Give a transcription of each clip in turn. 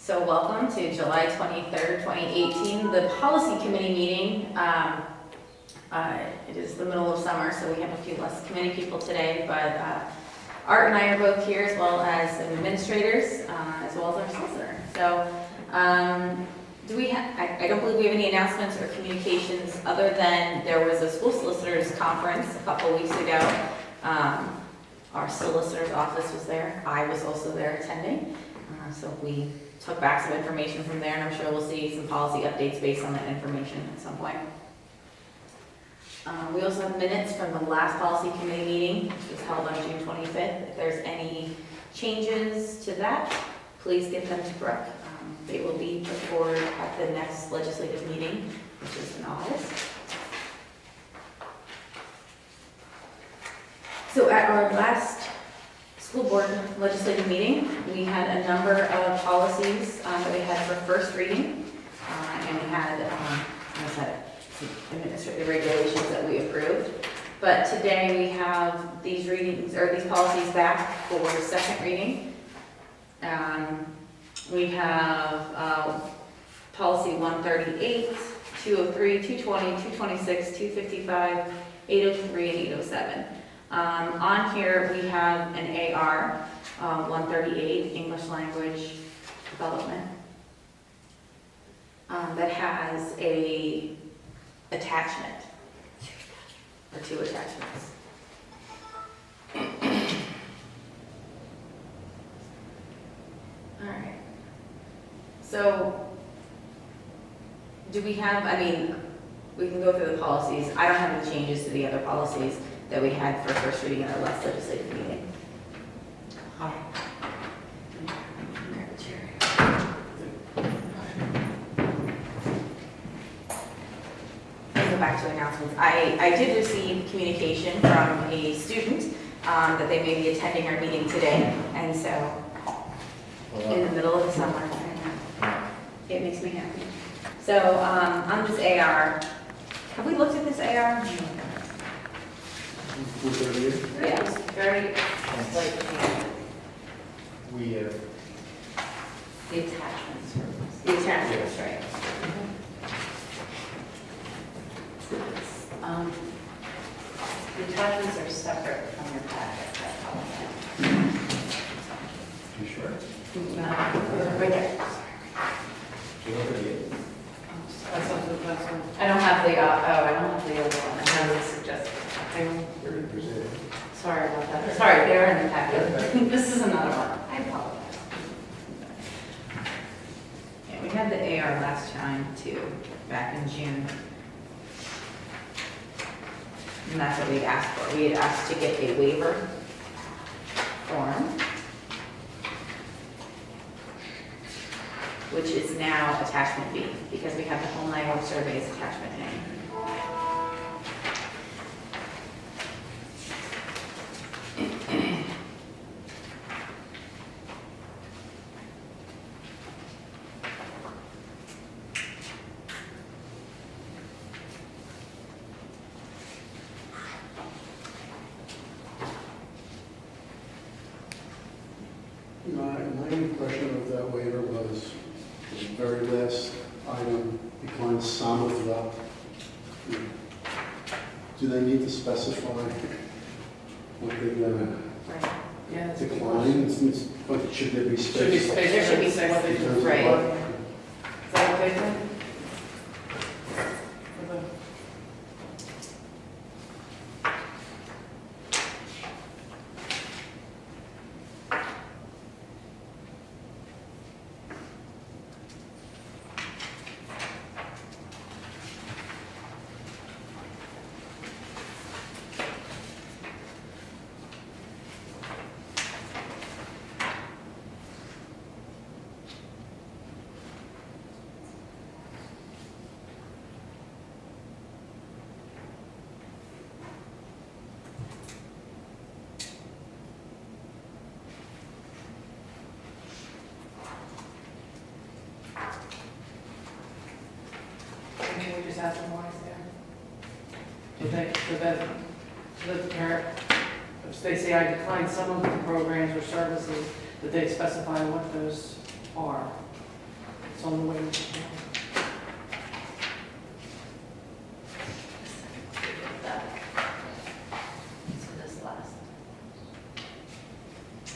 So welcome to July 23rd, 2018, the Policy Committee meeting. It is the middle of summer, so we have a few less committee people today, but Art and I are both here, as well as some administrators, as well as our solicitor. So do we have, I don't believe we have any announcements or communications other than there was a school solicitors conference a couple weeks ago. Our solicitor's office was there. I was also there attending. So we took back some information from there, and I'm sure we'll see some policy updates based on that information at some point. We also have minutes from the last policy committee meeting, which was held on June 25th. If there's any changes to that, please get them to Brooke. They will be put forward at the next legislative meeting, which is in August. So at our last school board legislative meeting, we had a number of policies that we had for first reading, and we had, administrative regulations that we approved. But today we have these readings, or these policies back for second reading. We have policy 138, 203, 220, 226, 255, 803, and 807. On here we have an AR 138, English Language Development, that has a attachment, or two attachments. All right. So, do we have, we can go through the policies. I don't have any changes to the other policies that we had for first reading in our last legislative meeting. Back to announcements. I did receive communication from a student that they may be attending our meeting today, and so in the middle of the summer, it makes me happy. So on this AR, have we looked at this AR? Yeah, it's very like We the attachments. The attachments, right? The attachments are separate from your packet. You sure? Right there. Do you know what it is? I don't have the, I don't have the other one. I have the suggested. Where did you present it? Sorry about that. Sorry, they're in the packet. This is another one. I apologize. Yeah, we had the AR last time too, back in June. And that's what we asked for. We had asked to get a waiver form, which is now attachment B, because we have the home language surveys attachment A. My impression of that waiver was the very last item declines some of the, do they need to specify what they're going Right. Yeah, to decline? But should there be space? There should be in terms of right. what? Is that okay then? Can we just ask them why it's there? So that the parent, if they say I decline some of the programs or services, that they specify what those are. It's on the way. So this last.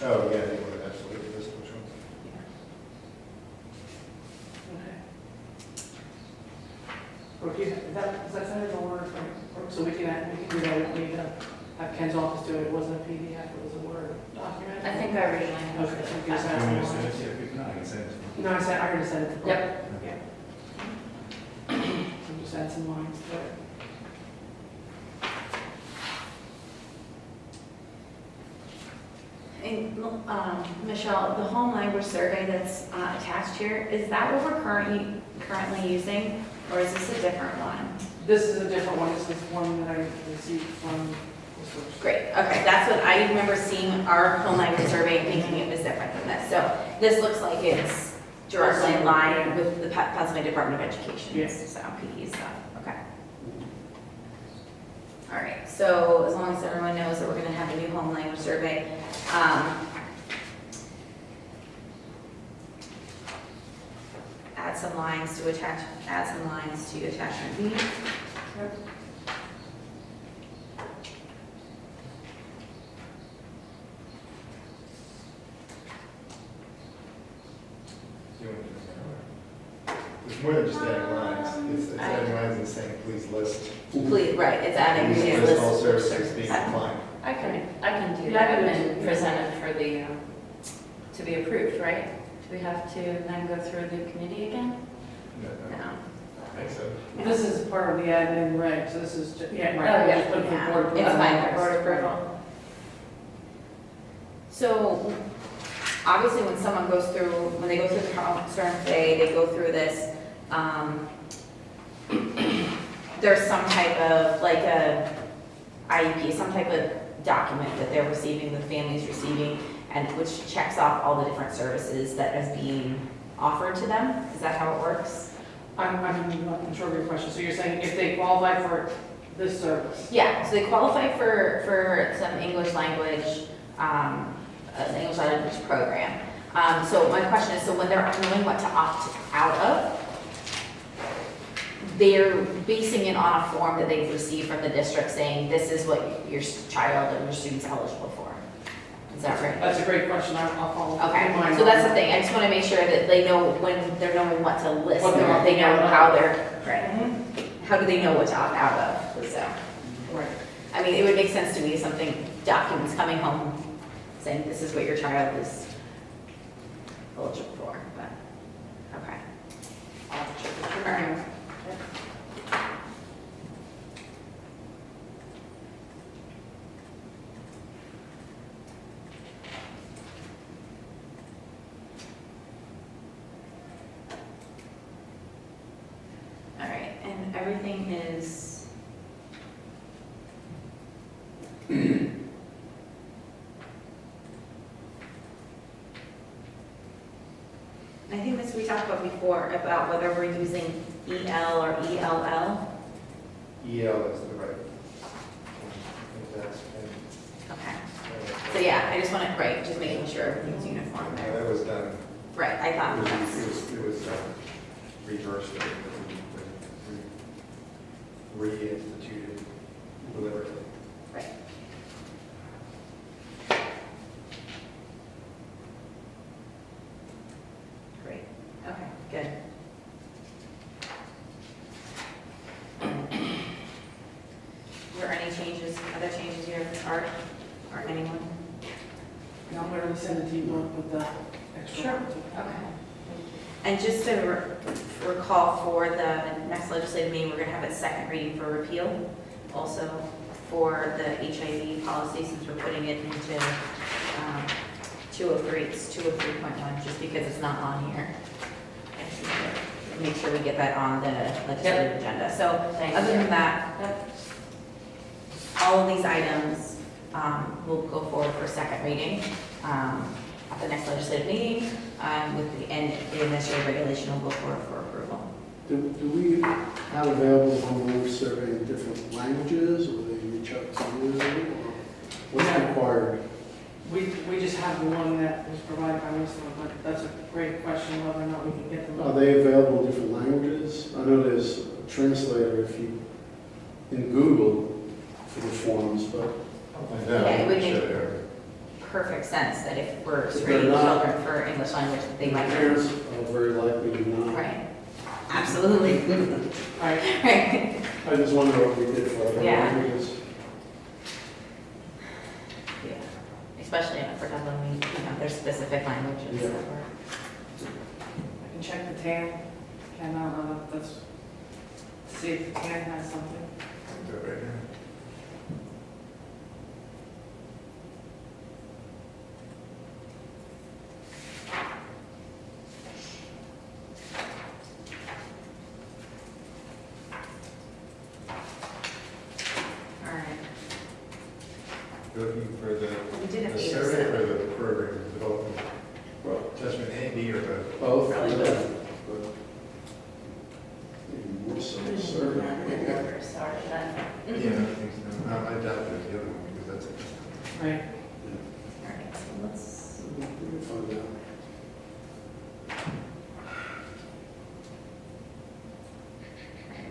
Oh, yeah, they were absolutely this which one? Okay. Or if you, is that sent as a Word, so we can do that, we don't need to have Ken's office do it, it wasn't a PDF, it was a Word document? I think I already went. Okay, so we can send You it want me to to send him. it to you? If not, I can send it to you. No, I already sent it to Brooke. Yep. Yeah. So just add some lines to it. And, Michelle, the home language survey that's attached here, is that what we're currently using, or is this a different one? This is a different one, this is one that I received from the source. Great, okay, that's what, I remember seeing our home language survey and thinking it was different than this. So this looks like it's directly in line with the Pennsylvania Department of Education. Yes. So PE stuff, okay. All right, so as long as everyone knows that we're gonna have a new home language survey. Add some lines to attachment B. Do you want me to do that? It's more than just adding lines. It's adding lines and saying, please list. Please, right, it's adding. Please list all services being Uh, applied. I can do Yeah, I that can and do it. present it for the, to be approved, right? Do we have to then go through the committee again? No, no, No. I think so. This is part of the admin reg, so this is, yeah, Oh, right, yeah. just put it for Yeah, board approval. it's fine for board approval. So, obviously, when they go through the survey, they go through this, there's some type of, like a IEP, some type of document that they're receiving, the family's receiving, and which checks off all the different services that is being offered to them. Is that how it works? I'm not sure of your question, so you're saying if they qualify for this service? Yeah, so they qualify for some English language, an English language program. So my question is, so when they're knowing what to opt out of, they're basing it on a form that they've received from the district saying, this is what your child or your student's eligible for. Is that right? That's a great question, I'll follow up. Okay, in mind so that's on the thing, I just want to make sure that they know when they're knowing what to list, What they're they know opting out how of. they're, right, how do they know what to opt out of, so. that. Right. I mean, it would make sense to me, something, documents coming home saying this is what your child is eligible for, but, okay. I'll check it. All right. All right, and everything is. I think this we talked about before, about whether we're using EL or ELL. EL is the right. I think that's, Okay. So yeah, I just want to, right, just making sure everything's uniform and there. that was done, Right, I it thought was, that's, it was reversed, reinstituted deliberately. right. Great, okay, good. Were any changes, other changes here, Art, or anyone? Yeah, I'm gonna send it to you with the extra. Sure. one, too. Okay. And just to recall, for the next legislative meeting, we're going to have a second reading for repeal. Also for the HIV policy, since we're putting it into 203, it's 203.1, just because it's not on here. Make sure we get that on the legislative agenda. So other than that, all of these items will go forward for second reading at the next legislative meeting, and the administrative regulation will go forward for approval. Do we have available home language survey in different languages, or they reach out to you, or what's Yeah. required? We just have the one that was provided by Lisa, but that's a great question, whether or not we can get them. Are they available in different languages? I know there's a translator if you, in Google for the forms, but Yeah, it would make perfect sense that if we're If they're screening not- children for English language, that they might. parents are very likely to not. Right, absolutely, Right, right. I just wonder what we did for other Yeah. languages. Yeah, especially if we're talking, there's specific languages Yeah. that we're. I can check the TAN, that's, see if the TAN has something. Do it right now. All right. You're looking for We did have the 8 or survey 7. or the program development? Well, Judgment A, B, or both? both. Probably yeah, both. but maybe more so the Order survey. started then. Yeah, I think so. I doubt there's the other one, because that's it. Right. All right, so let's, We can find out.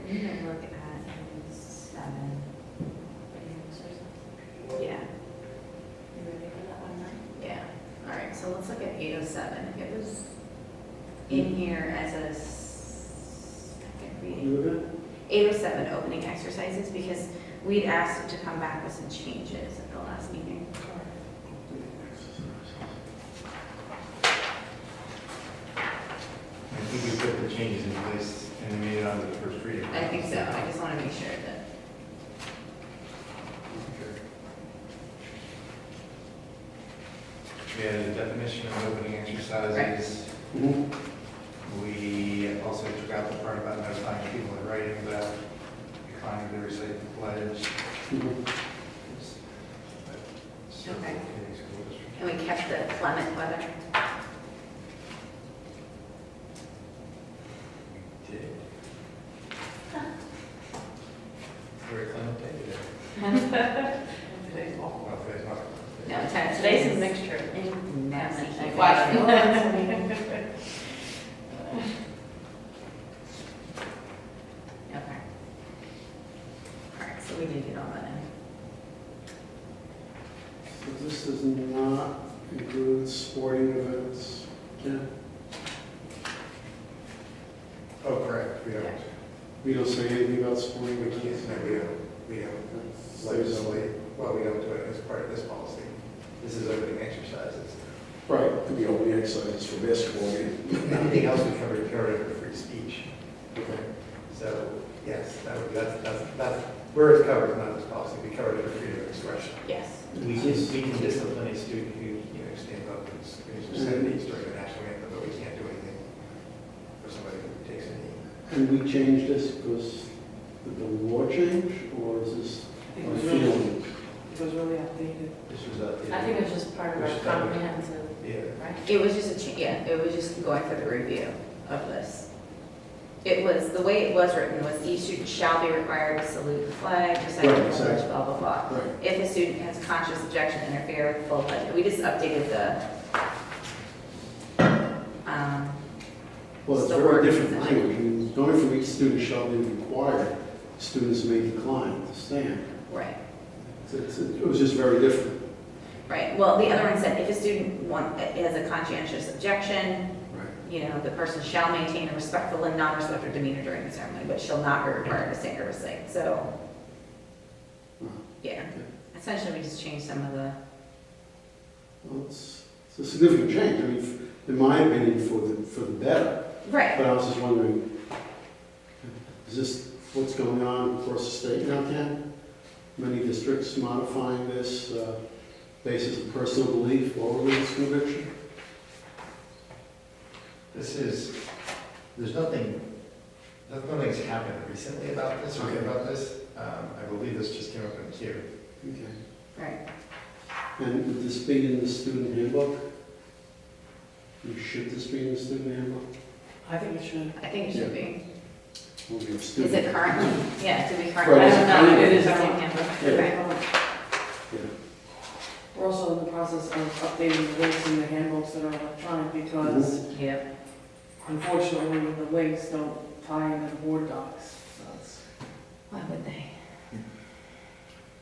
we need to look at 7. Yeah. You ready for that one, Mike? Yeah. All right, so let's look at 807. It was in here as a second reading. You look at it? 807, opening exercises, because we'd asked to come back with some changes at the last meeting. I think we put the changes in place and they made it onto the first reading. I think so, I just want to make sure that, We had a definition of opening exercises. Mhm. We also took out the part about notifying people in writing about declining to recite the pledge. Mhm. Okay. and we kept the Clement weather. We did. We're a Clement Day today. Today's awful. Well, today's not. No, Today's a mixture. Nasty. Okay. All right, so we did get all that in. So this does not include sporting events. Yeah. Oh, correct, we don't. We don't say anything about sporting We events. can't, no, we don't legislate, well, we don't do it as part of this policy. This is opening exercises. Right, could be opening exercises for basketball game. Anything else we cover under free speech. Okay. So, yes, that's where it's covered, not this policy. We cover it for freedom of expression. Yes. We can discipline a student who, stands up and screams obscenities during the national anthem, but we can't do anything for somebody who takes a knee. And we changed this because did the law change, or is this It our was really, feeling? it was really outdated. This was I think it was just part of our comprehensive, Yeah. right? It was just it was just going for the review of this. It was, the way it was written was each student shall be required to salute the flag, recite Right, the pledge, exactly. blah, blah, blah. Right. If a student has conscious objection to interfere with the full pledge, we just updated Well, it's the very word different is- language. I mean, going from each student shall be required, students may decline to stand. right, It was just very different. right. Well, the other one said if a student has a conscientious objection, Right. the person shall maintain a respectful and non-disruptive demeanor during the ceremony, but shall not be required to sing or recite. So, yeah, essentially we just changed some of the, Well, it's a significant change. I mean, in my opinion, for the better. right. But I was just wondering, is this what's going on across the state now, Ken? Many districts modifying this basis of personal belief or religious conviction? There's nothing's happened recently about this, or about this. I believe this just came up in Q. Okay. Right. And would this be in the student handbook? Should this be in the student handbook? I think it should. I think it should be. Will be a Is student- it currently? Yeah, to be currently. Right, I don't know. it is. It's in handbook. Yeah. Okay. Yeah. We're also in the process of updating the links in the handbooks that are electronic because Yep. unfortunately the links don't tie into the board docs. So it's, Why would they?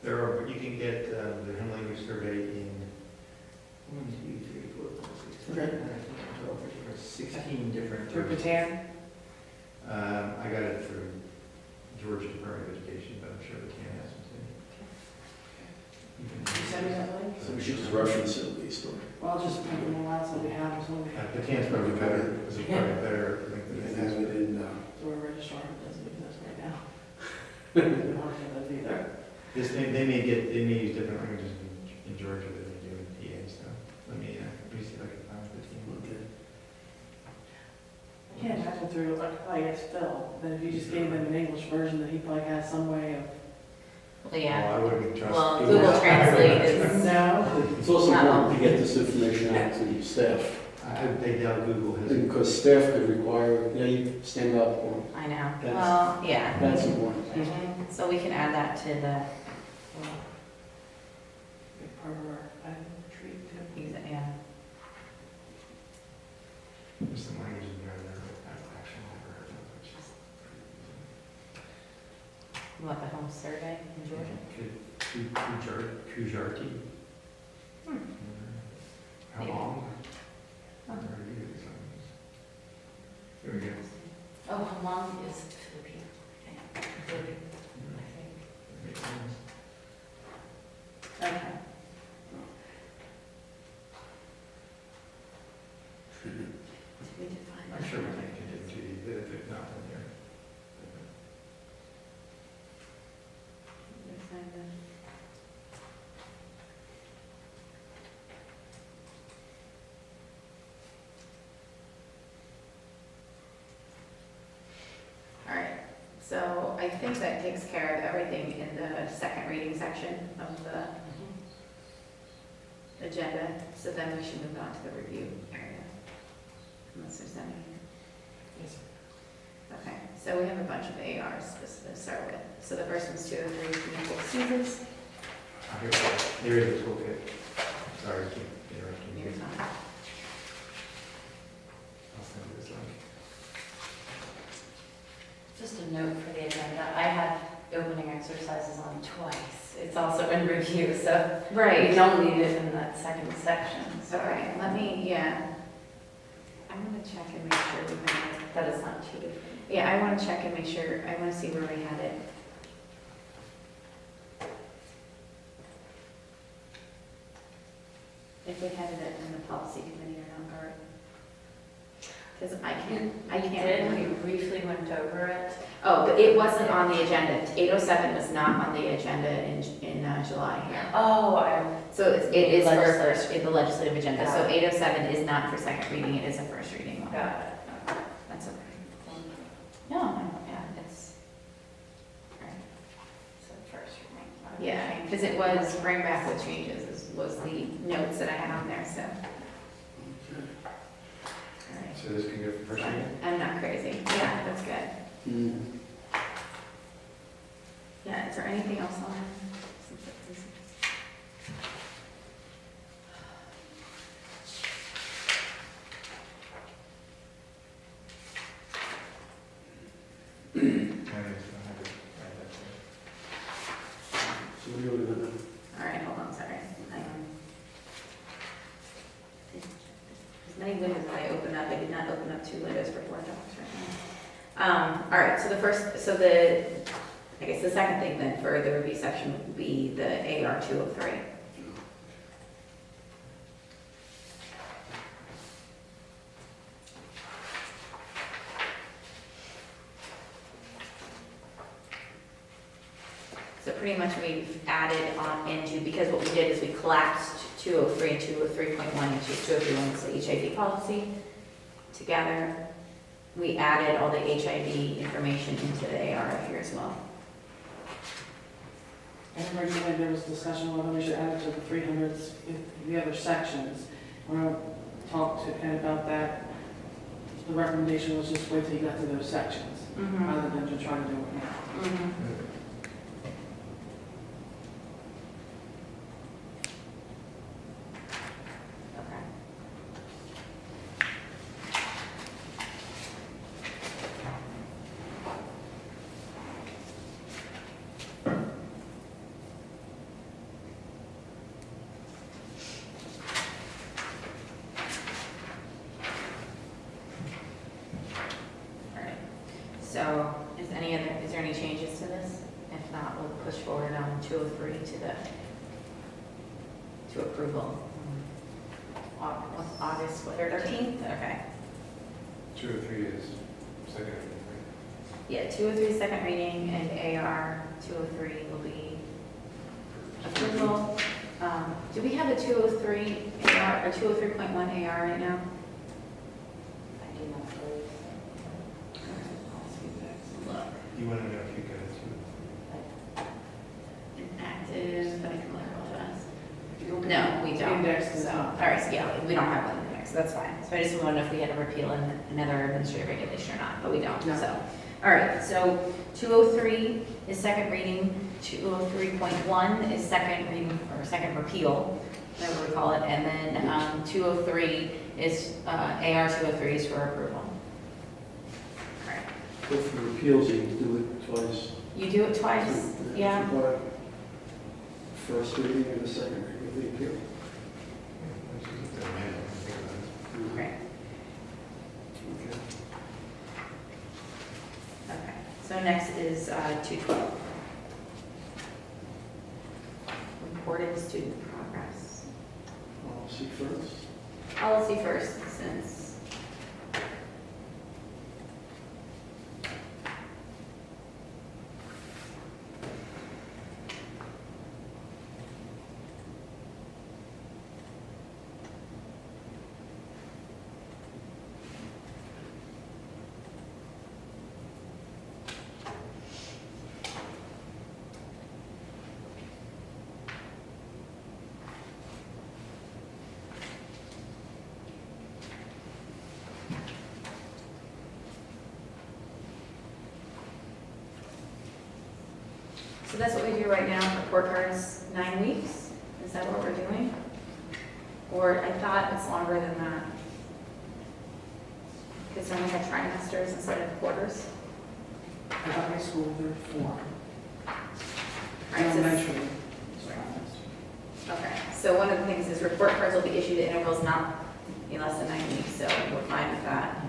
There are, you can get the Home Language Survey in 1, 2, 3, 4, 5, 6, 7, 8, 9, 10, 12, 13, 16 different. through versions. Patan. I got it through Georgia Department of Education, but I'm sure the can has them too. You send me that link? So we should just reference it at least, or? Well, I'll just print them all out so we have them, so we have The can's probably better, because it's probably better link than And it have is. it in, to our registrar who doesn't exist right now. We don't have that either. This, they may use different languages in Georgia than they do in PA, so let me see if I can find the team. okay. I can't imagine through, like, I guess Phil, that if you just gave him an English version, that he probably has some way of. Well, yeah. Oh, I wouldn't trust. Well, Google Translate is, No. It's also Not important to get this information out to staff, They doubt Google has. because staff could require, you stand up, or, I know, That's- well, yeah. that's important. So we can add that to the, Big part of our island retreat too. yeah. There's some languages in there that I've actually never heard of, which is What, the home survey in Georgia? Kujarti. Hmm. How Maybe. long? Oh. I've never used these languages. Here we go. Oh, how long is Filipino? Filipino, Makes sense. I think. Okay. Did we define I'm that? sure we can continue to, if it's not in here. Define the- All right, so I think that takes care of everything in the second reading section of the agenda, so then we should move on to the review area, unless there's any. Yes. Okay, so we have a bunch of ARs to start with. So the first one's 203 communicable diseases. Here we go. There is a toolkit. Sorry, keep interrupting you. Here's one. I'll send you this link. Just a note for the agenda, I had opening exercises on twice. It's also in review, so we Right. don't need it in that second section. All right, let me, yeah. I'm gonna check and make sure we have it. That is not too different. Yeah, I wanna check and make sure, I wanna see where we had it. If we had it in the policy committee or not, or, because I We can't. did, we briefly went over it. Oh, but it wasn't on the agenda. 807 was not on the agenda in July here. Oh, So it is for Legislative. first, the legislative agenda. So Got it. 807 is not for second reading, it is a first reading one. got it. That's okay. No, yeah, it's, all right. So first reading. Yeah, because it was bring back with changes was the notes that I had on there, so. All right. So this can go for first reading? I'm not crazy. Yeah, that's good. Mm. Yeah, is there anything else on? I just don't have it right up there. So what are you looking at now? All right, hold on, sorry. As many windows as I open up, I did not open up 2 windows for Board Docs right now. All right, so I guess the second thing then for the review section would be the AR 203. So pretty much we've added on into, because what we did is we collapsed 203 and 203.1, which is 203.1 is the HIV policy, together. We added all the HIV information into the AR here as well. And originally there was discussion whether we should add it to the 300s in the other sections. When I talked to Ken about that, the recommendation was just wait till you got to those sections, rather than to try to do it now. So is there any changes to this? If not, we'll push forward on 203 to approval. August, what, 13th? Okay. 203 is second reading, Yeah, 203 second reading, and AR 203 will be approval. Do we have a 203 AR, or 203.1 AR right now? I do not believe Look, right? You want to know if you got it too? inactive, I can look real fast. If you don't- No, we don't. Index is So, not. all right, so yeah, we don't have one in there, so that's fine. So I just want to know if we had to repeal another administrative regulation or not, but we don't, No. so. All right, so 203 is second reading, 203.1 is second reading, or second repeal, whatever we call it, and then 203 is, AR 203 is for approval. All right, But for repeals, you do it twice. you do it twice, yeah? First reading and a second reading of the appeal. Let's just get the manual and think about it. Great, Okay. okay. So next is 212. Reported student progress. Policy first. Policy first, since. So that's what we do right now, report cards, 9 weeks? Is that what we're doing? Or I thought it's longer than that. Because then we have trimesters instead of quarters. I thought high school, they're 4. Right, so- Elementary. is trimester. Okay, so one of the things is report cards will be issued at intervals not be less than 9 weeks, so we're fine with that.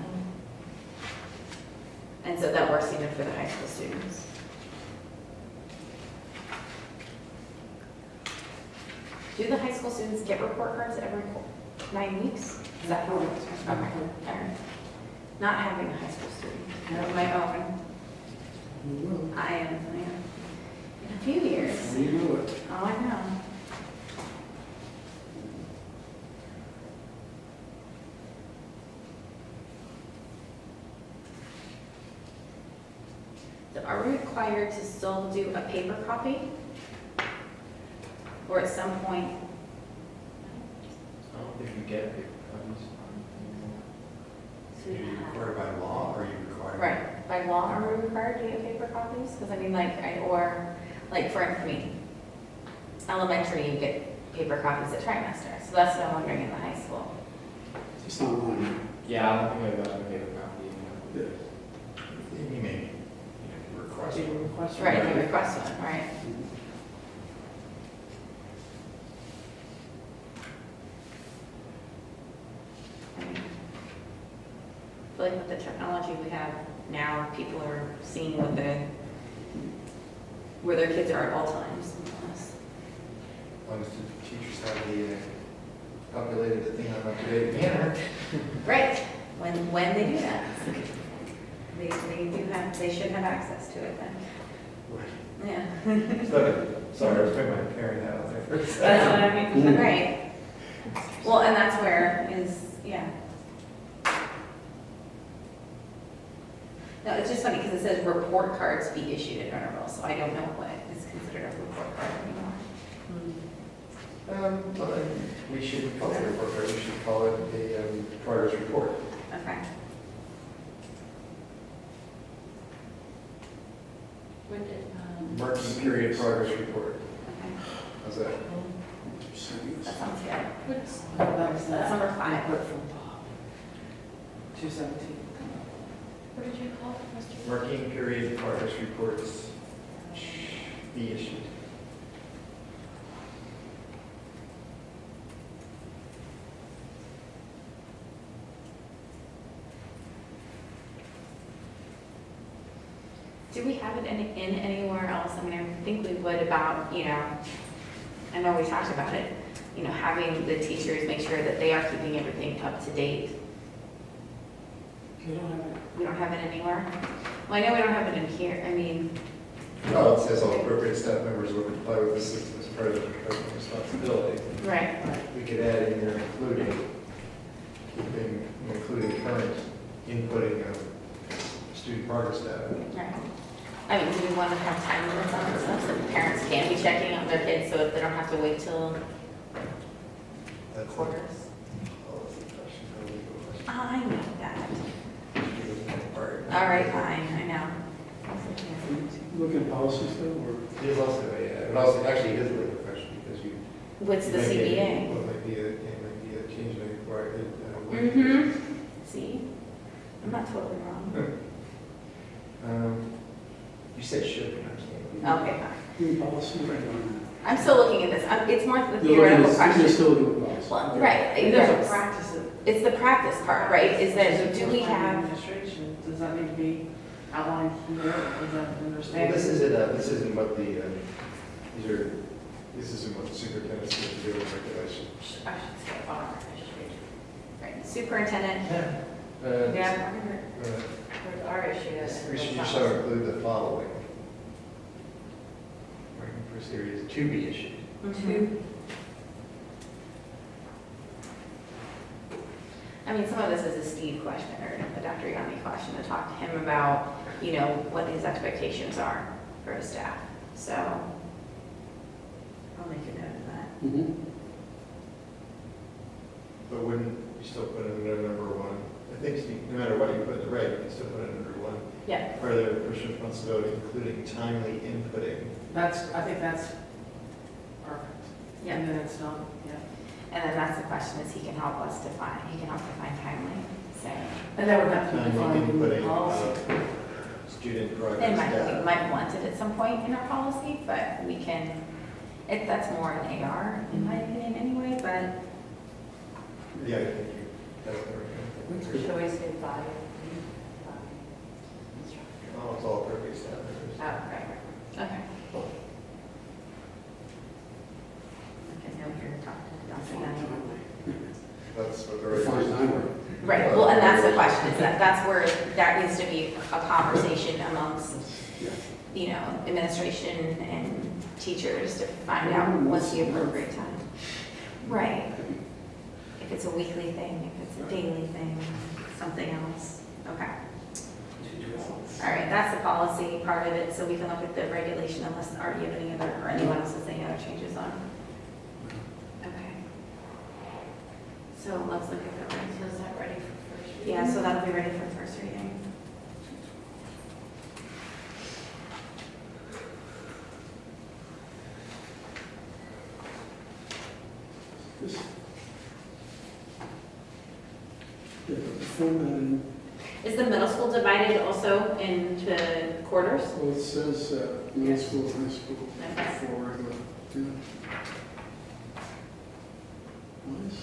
And so that works even for the high school students. Do the high school students get report cards every 9 weeks? Is that how it works? Okay, all right. Not having a high school student, of my own, You will. I am, in a few years. You know it. Oh, I know. So are we required to still do a paper copy? Or at some point, I don't think you get paper copies. so Are we you have- required by law or are you required? right, by law, are we required to get paper copies? Because I mean, for me, elementary, you get paper copies at trimester, so that's what I'm wondering in the high school. It's not mine. Yeah, I don't think I've gotten a paper copy. Yeah. You may request. They request. Right, you request one, right? I mean, I feel like with the technology we have now, people are seeing where their kids are at all times. As long as the teachers have the calculated the thing on an up-to-date manner. Right, when they do that. They should have access to it then. Yeah. Sorry, I was putting my parent hat on there for a That's second. what I mean, right. Well, and that's where yeah. No, it's just funny because it says report cards be issued at intervals, so I don't know what is considered a report card anymore. Well, then we shouldn't call it a report card, we should call it a progress report. Okay. When did, Marking period progress report. Okay. How's that? That sounds good. That's number 5. Input from Bob. 217. what did you call it, Mr.? Marking period progress reports be issued. Do we have it in anywhere else? I mean, I think we would about, I know we talked about it, having the teachers make sure that they are keeping everything up to date. We don't have it. We don't have it anywhere? Well, I know we don't have it in here. I mean, No, it says all appropriate staff members will comply with the system as part of their professional responsibility. right. We could add in there including current inputting of student progress data. Right. I mean, do we want to have time limits on this stuff so the parents can be checking on their kids so that they don't have to wait till That's a quarters? policy question, a legal question. I know that. Part. All right, fine, I know. Look at policies though, or? It is also, but also actually it is a legal question because you. What's the it might be- CBA? Well, it might be a change in Mm-hmm. See? I'm not totally wrong. You said should, not can. Okay, fine. Any policy right on I'm still looking at this. It's more the that? theoretical You're question. still looking at policy. Well, Okay. right. There's a yes. practice of. It's the practice part, right? Is that, do we have, Administration, does that need to be outlined here, or is that Well, understanding? this isn't what this isn't what the superintendent's going to do with regulation. I should say R, I should read. Right, superintendent. Yeah, Uh, with our issue. We should shall include the following. For series to be issued. Mhm. I mean, some of this is a Steve question or a Dr. Yanni question to talk to him about, what his expectations are for his staff. So I'll make a note of that. Mhm. But wouldn't you still put it under number one? I think no matter what you put in the reg, you can still put it under one. Yeah. For their professional responsibility, including timely inputting. I think that's perfect. Yeah. And then it's done, yeah. And then that's the question is he can help define timely, so. And that would have to be defined Timely in the inputting policy. of student They progress we data. might want it at some point in our policy, but we can, that's more an AR in my opinion anyway, but. Yeah, I think that's what That's we're good. Should we say five? Oh, it's all appropriate staff members. Oh, right, okay. Okay, now we're here to talk to Dr. Yanni. That's what the Define regulation. timeline. Right, well, and that's the question, is that's where, that needs to be a conversation amongst, Yeah. administration and teachers to find out what's the appropriate time. Right. If it's a weekly thing, if it's a daily thing, something else, okay. All right, that's the policy part of it, so we can look at the regulation unless, you have any other, or anyone else has any other changes on? Okay. So let's look at the, So is that ready for first reading? yeah, so that'll be ready for first reading. This- Yeah, the formatting, Is the middle school divided also into quarters? well, it says middle school, high school, Okay. for regular. Yeah. Nice.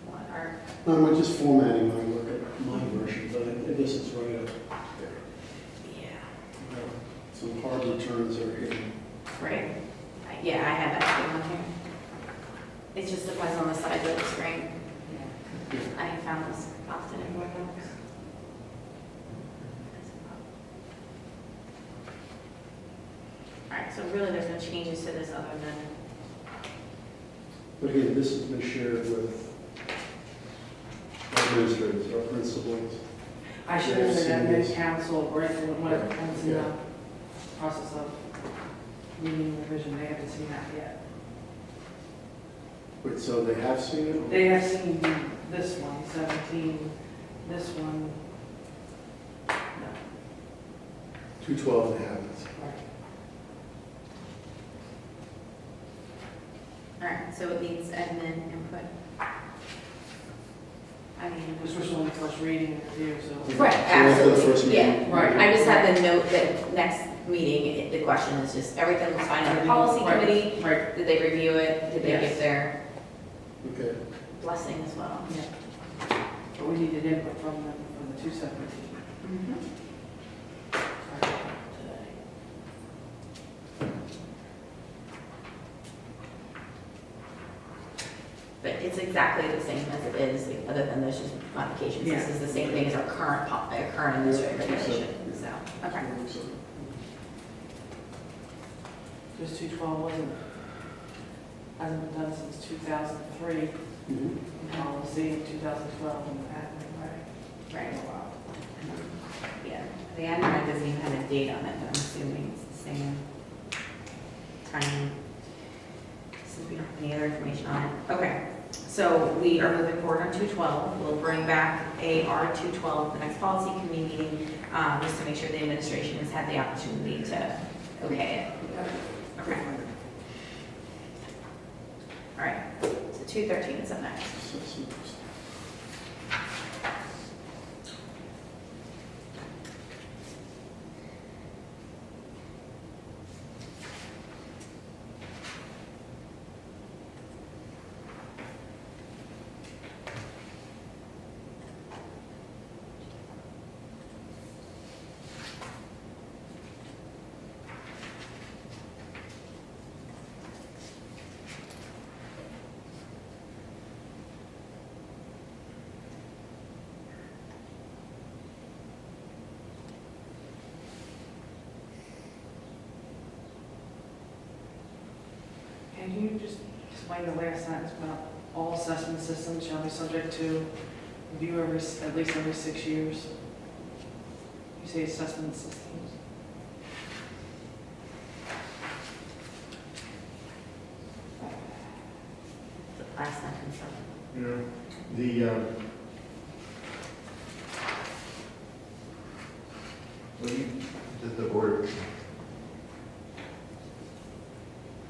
What are, No, I'm just formatting when I look at my version, but I guess it's right up there. yeah, Some hard returns are hidden. right. Yeah, I have that same one here. It just depends on the size of the screen. I have found this often in board docs. All right, so really there's no changes to this other than, But again, this has been shared with administrators, our principals. I should have said that in council, right, when it comes in the Yeah. process of meeting revision, they haven't seen that yet. Wait, so they have seen it? They have seen this one, 17, this one. No. 212 they haven't. Right. all right, so it needs admin input. I mean. This was only first reading and review, so. Right, So after the absolutely, first yeah. meeting? Right. I just had the note that next meeting, the question is just, everything was fine on the policy Right, committee? Right, Did they review it? Did they Yes. give their Okay. blessing as well? but we needed input from them, from the 217. Mhm. But it's exactly the same as it is, other than there's just modifications. This is the same thing as our current, current administrative regulation, so, okay. Just 212 wasn't, hasn't been done since 2003, Mhm. policy in 2012 and admin, right? Right. Yeah, the admin doesn't even have a date on it, but I'm assuming it's the same time. Since we don't have any other information on it. Okay, so we are moving forward on 212. We'll bring back AR 212 at the next policy committee meeting, just to make sure the administration has had the opportunity to okay it. Okay. All right, so 213 is up next. Assessments. Can you just explain the last sentence about all assessment systems shall be subject to review at least every 6 years? You say assessment systems. The last sentence. You know, the, the board,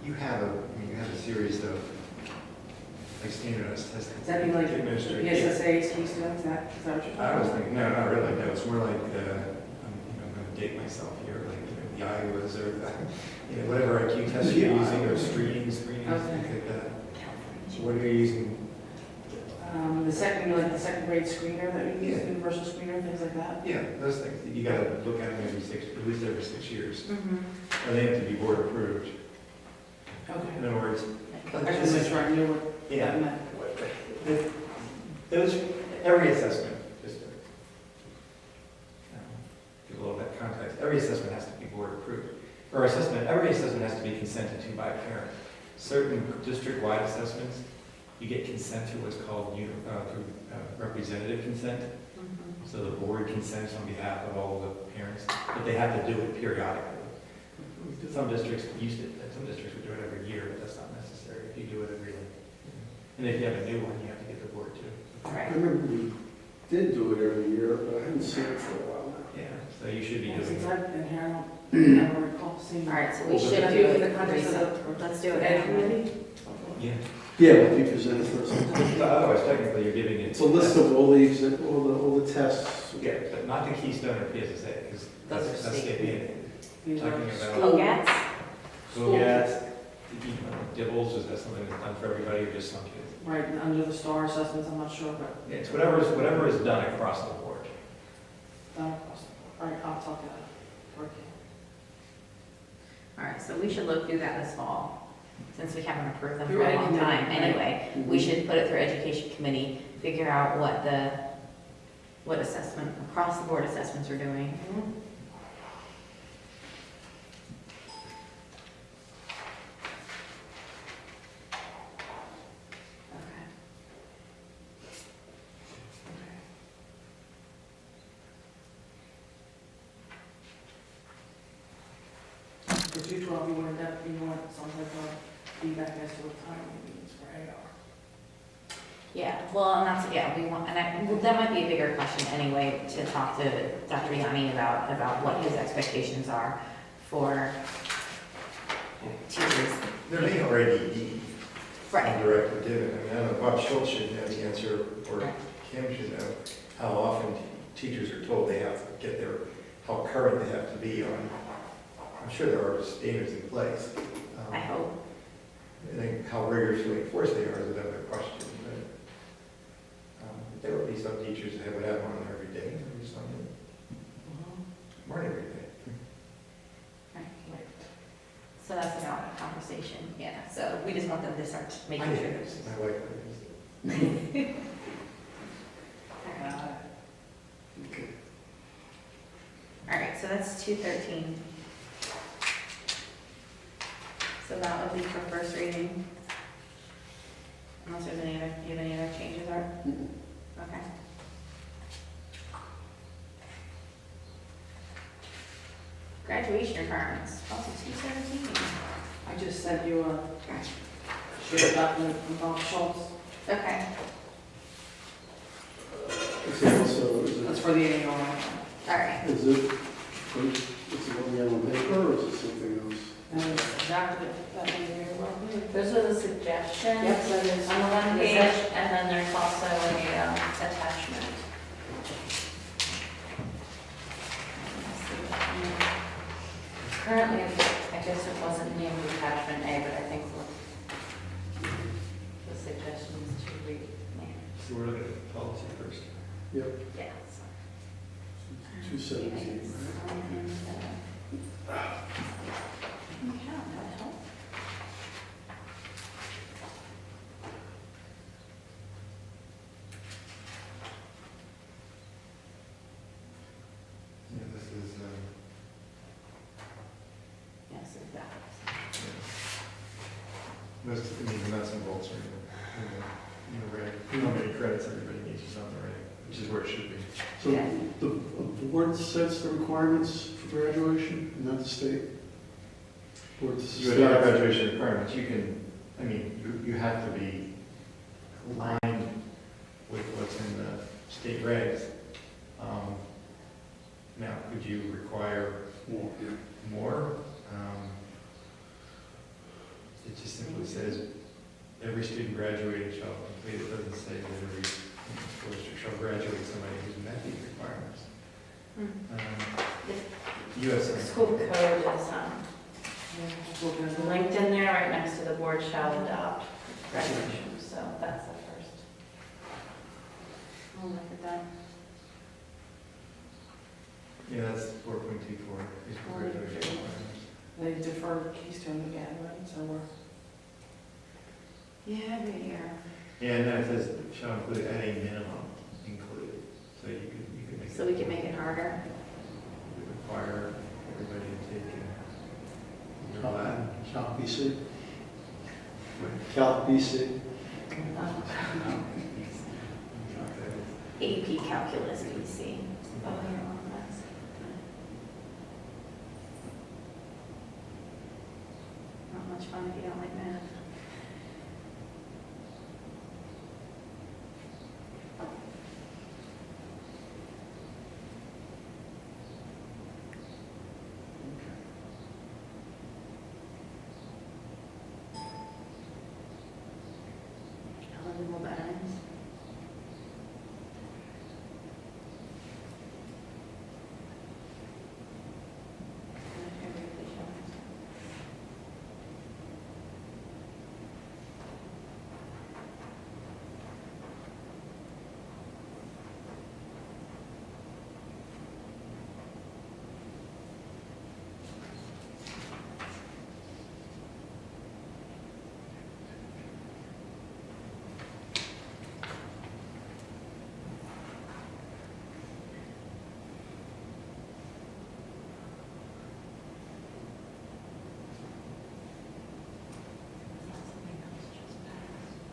you have a series of, like, standardized testing. Does that mean like the Administrative. PSSA's, Keystone, is that what you're I was talking thinking, no, not really, no, it's more like, I'm gonna date myself here, like, the Iowas or the, whatever IQ test you're using, or screenings, things like that. So what are you using? about? The second grade screener that we use, Yeah. universal screener, things like that? Yeah, those things, you gotta look at them at least every 6 years. Mm-hmm. And they have to be board approved. In Okay. other words, I just make sure I knew what that meant. those, every assessment, just to give a little bit of context, every assessment has to be board approved. Or every assessment has to be consented to by a parent. Certain district-wide assessments, you get consent through what's called representative consent. So the board consents on behalf of all the parents, but they have to do it periodically. Some districts some districts would do it every year, but that's not necessary if you do it every year. And if you have a new one, you have to get the board too. I Right. remember we did do it every year, but I haven't seen it for a while now. Yeah, so you should be Yeah, doing since it. I've been here, I don't recall seeing. All right, so we Well, should but do in it. the context of Let's do it. Ed committee? Yeah. Yeah, what you presented for us. Otherwise, technically, you're giving it. It's a list of all the tests. Yeah, but not the Keystone or PSSA, because Those are that's state. These are Talking about- school- Ogats? So, yeah, Dibbles, is that something that's done for everybody or just some kids? Right, and under the star assessments, I'm not sure, but Yeah, it's whatever is done across the board. all right, I'll talk to that. Okay. All right, so we should look through that this fall, since we haven't approved them for You're a right, long committee, time right. anyway. We should put it through education committee, figure out what assessment, across the board assessments are doing. Okay. For 212, you want some type of feedback as to what time we meetings for AR. Yeah, well, and that's, yeah, we want, well, that might be a bigger question anyway, to talk to Dr. Yanni about what his expectations are for teachers. There may already be Right. a directive given. I mean, I don't know, Bob Schultz should know the answer, or Right. Kim should know how often teachers are told they have to get how current they have to be on. I'm sure there are standards in place. I hope. I think how rigorously enforced they are is another question, but there would be some teachers that would have one every day, or something. we just want them to start I making did sure. it. My wife did it. All right. Okay. All right, so that's 213. So that would be for first reading. Unless there's any other, do you have any other changes, Art? Mhm. Okay. Graduation requirements, policy 217. I just sent you a shared document from Bob Schultz. Okay, Is it also, That's for the annual. all right. is it what we have on paper, or is it something else? And it's exactly that way very well. Those are the suggestions. Yep, that is. On the one page, and then there's also a attachment. Currently, I guess it wasn't named attachment A, but I think the suggestions to rename. So we're looking at policy first. Yep, Yes. 217, right? Yeah, that helps. Yeah, this is, Yes, exactly. most, I mean, the nuts and bolts are in the red. You know how many credits everybody needs is on the red, which is where it should be. So the board sets the requirements for graduation, not the state? Board You would have graduation requirements, you can, I mean, you have to be aligned with what's in the state regs. Now, could you require More, yeah. more? It just simply says, every student graduating shall complete, it doesn't say that every school district shall graduate somebody who's met these requirements. US. School code is linked in there right next to the board shall adopt graduation, so that's the first. I'll look at that. Yeah, that's 4.24, is for graduation requirements. They deferred Keystone again, right? So we're, Yeah, every year. Yeah, and then it says shall include at a minimum included, so you could make. So we can make it harder. You could require everybody to take your Latin. Calc BC? Calc BC? AP calculus, BC. Oh, yeah, that's. Not much fun if you don't like math. Eligible veterans.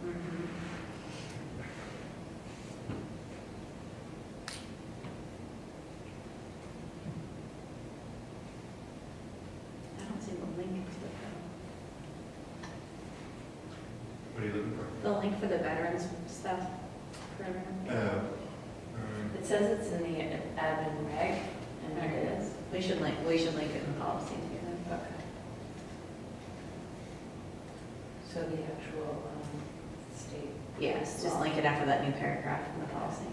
Mhm. I don't see the link to it What are you looking for? though. The link for the veterans stuff. program. It says it's in the admin reg, and there it is. We should link it in the policy too. Okay. So the actual state. Yes, just link it after that new paragraph in the policy.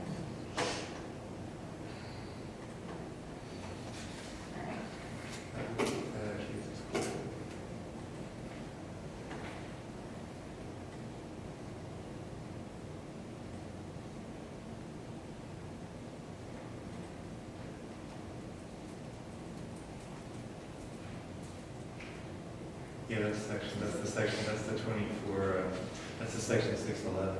All right. Yeah, Yeah, that's the section, that's the 24, that's the section 611.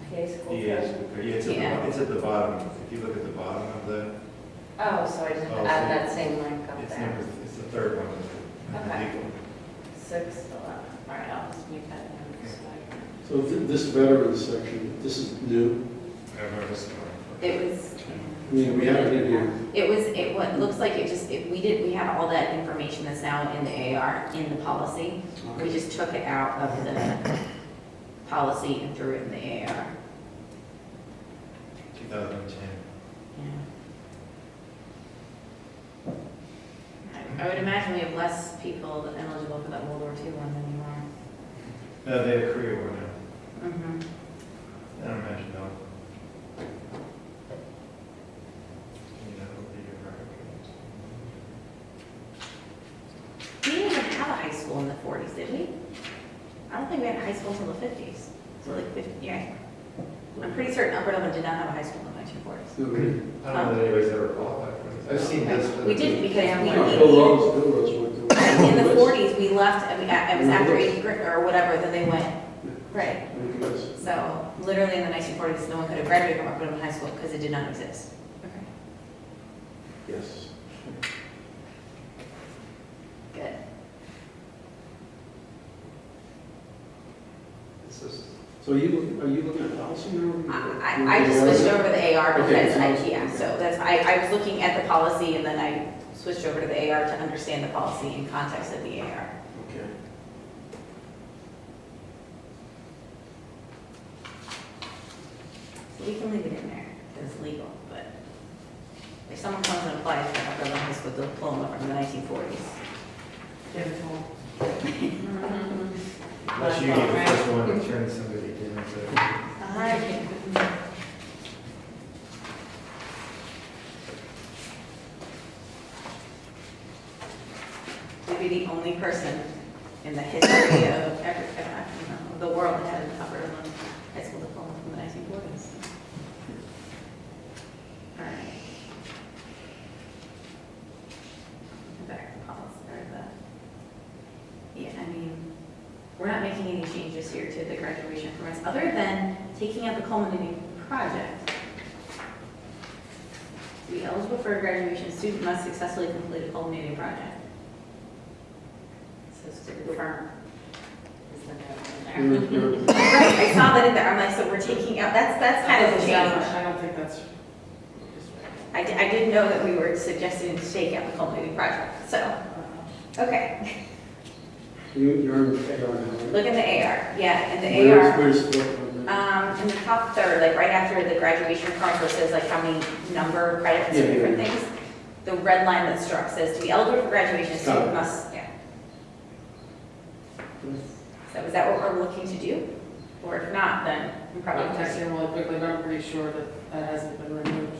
PA school. Yeah, it's at the bottom. If you look at the bottom of the, Oh, so I just Oh, add so that same link up it's there. number, it's the third one. Okay. Legal. 6, 11. All right, I'll just make that note. So this veteran section, this is new? I remember this one. It was, I mean, we have it in here. it looks like we had all that information that's now in the AR, in the policy. We just took it out of the policy and threw it in the AR. 2010. I would imagine we have less people eligible for that World War II one than you are. No, they have Korea War now. Mm-hmm. I don't imagine no. You know, it'll be a record. We didn't even have a high school in the 40s, did we? I don't think we had a high school until the 50s. So like 50, yeah. I'm pretty certain Upper Dublin did not have a high school in the 1940s. Okay. I don't know that anybody's ever qualified for this. I've seen this. We did because Bill Rose went to. in the 40s, we left, I mean, it was after 8th grade or whatever, then they went, right. Yes. So literally in the 1940s, no one could have graduated from Upper Dublin High School because it did not exist. Yes. Good. It's just, So are you looking at policy now? I just switched over to the AR Okay, because so- yeah, so that's, I was looking at the policy and then I switched over to the AR to understand the policy in context of the AR. Okay. So we can leave it in there, because it's legal, but if someone comes and applies for an Upper Dublin High School diploma from the 1940s. Give it to them. unless you get the first one to turn somebody down, so. Alright. Maybe the only person in the history of the world that had an Upper Dublin High School diploma from the 1940s. Alright. Back to policy, or yeah, I mean, we're not making any changes here to the graduation permits, other than taking out the culminating project. To be eligible for a graduation, a student must successfully complete a culminating project. So to confirm. Is the note in there? You're- Right, I saw that in there, I'm like, so we're taking out, that's kind of the change. I don't think that's. I didn't know that we were suggesting to take out the culminating project, so, okay. You're in the AR now, right? Look in the AR, yeah, in the Where's- AR. Where's the, In the top third, like right after the graduation requirement, where it says like how many number credits Yeah, and yeah, different yeah. things, the red line that's struck says to be eligible for graduation, a Got student it. must, yeah. So is that what we're looking to do? Or if not, then I'm probably I'm texting. texting really quickly, but I'm pretty sure that that hasn't been removed.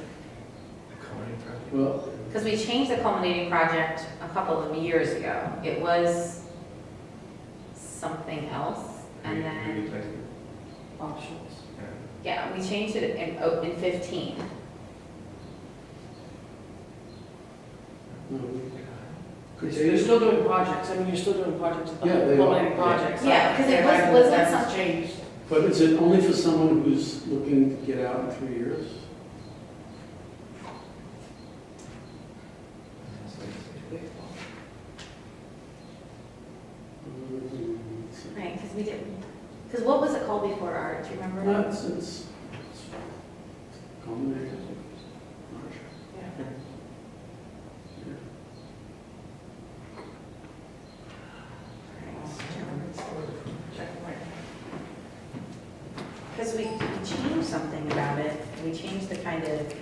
The Coney project? well, Because we changed the culminating project a couple of years ago. It was something else, and then, Options. yeah, we changed it in 15. could So you're you, still doing projects, I mean, you're still doing projects, Yeah, they are. culminating projects. Yeah, 'cause it I was- imagine wasn't that's some- changed. but is it only for someone who's looking to get out in 3 years? Right, because we didn't, because what was it called before, Art? Do you remember? No, it's combination. Yeah. Because we changed something about it. We changed the kind of.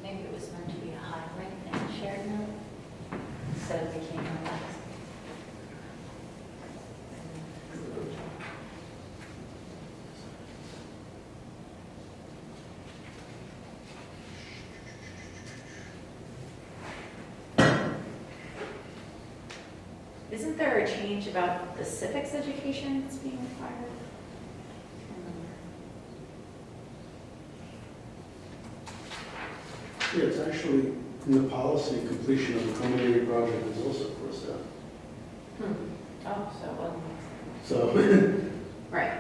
Maybe it was meant to be a highlight and a shared note, so it became a last. Isn't there a change about the civics education that's being required? Yeah, it's actually in the policy, completion of a culminating project is also for staff. Oh, so it wasn't. So, Right.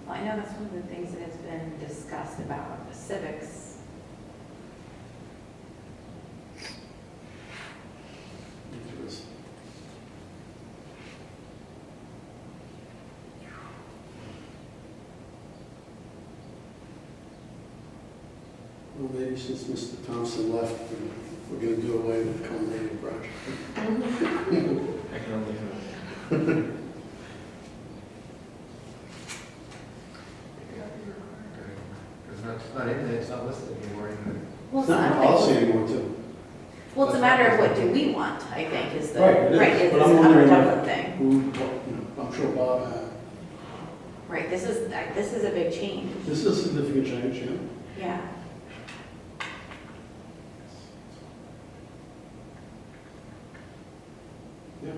Well, I know that's one of the things that has been discussed about the civics. interesting. Well, maybe since Mr. Thompson left, we're going to do away with the culminating project. I can only hope. It's not in there, it's not listed anymore in the. Well, It's not in policy anymore, too. Well, it's a matter of what do we want, I think, is the, Right, it is. right, it's But an I'm upper wondering Dublin thing. I'm sure Bob had. Right, this is a big change. This is a significant change, yeah. Yeah. Yeah.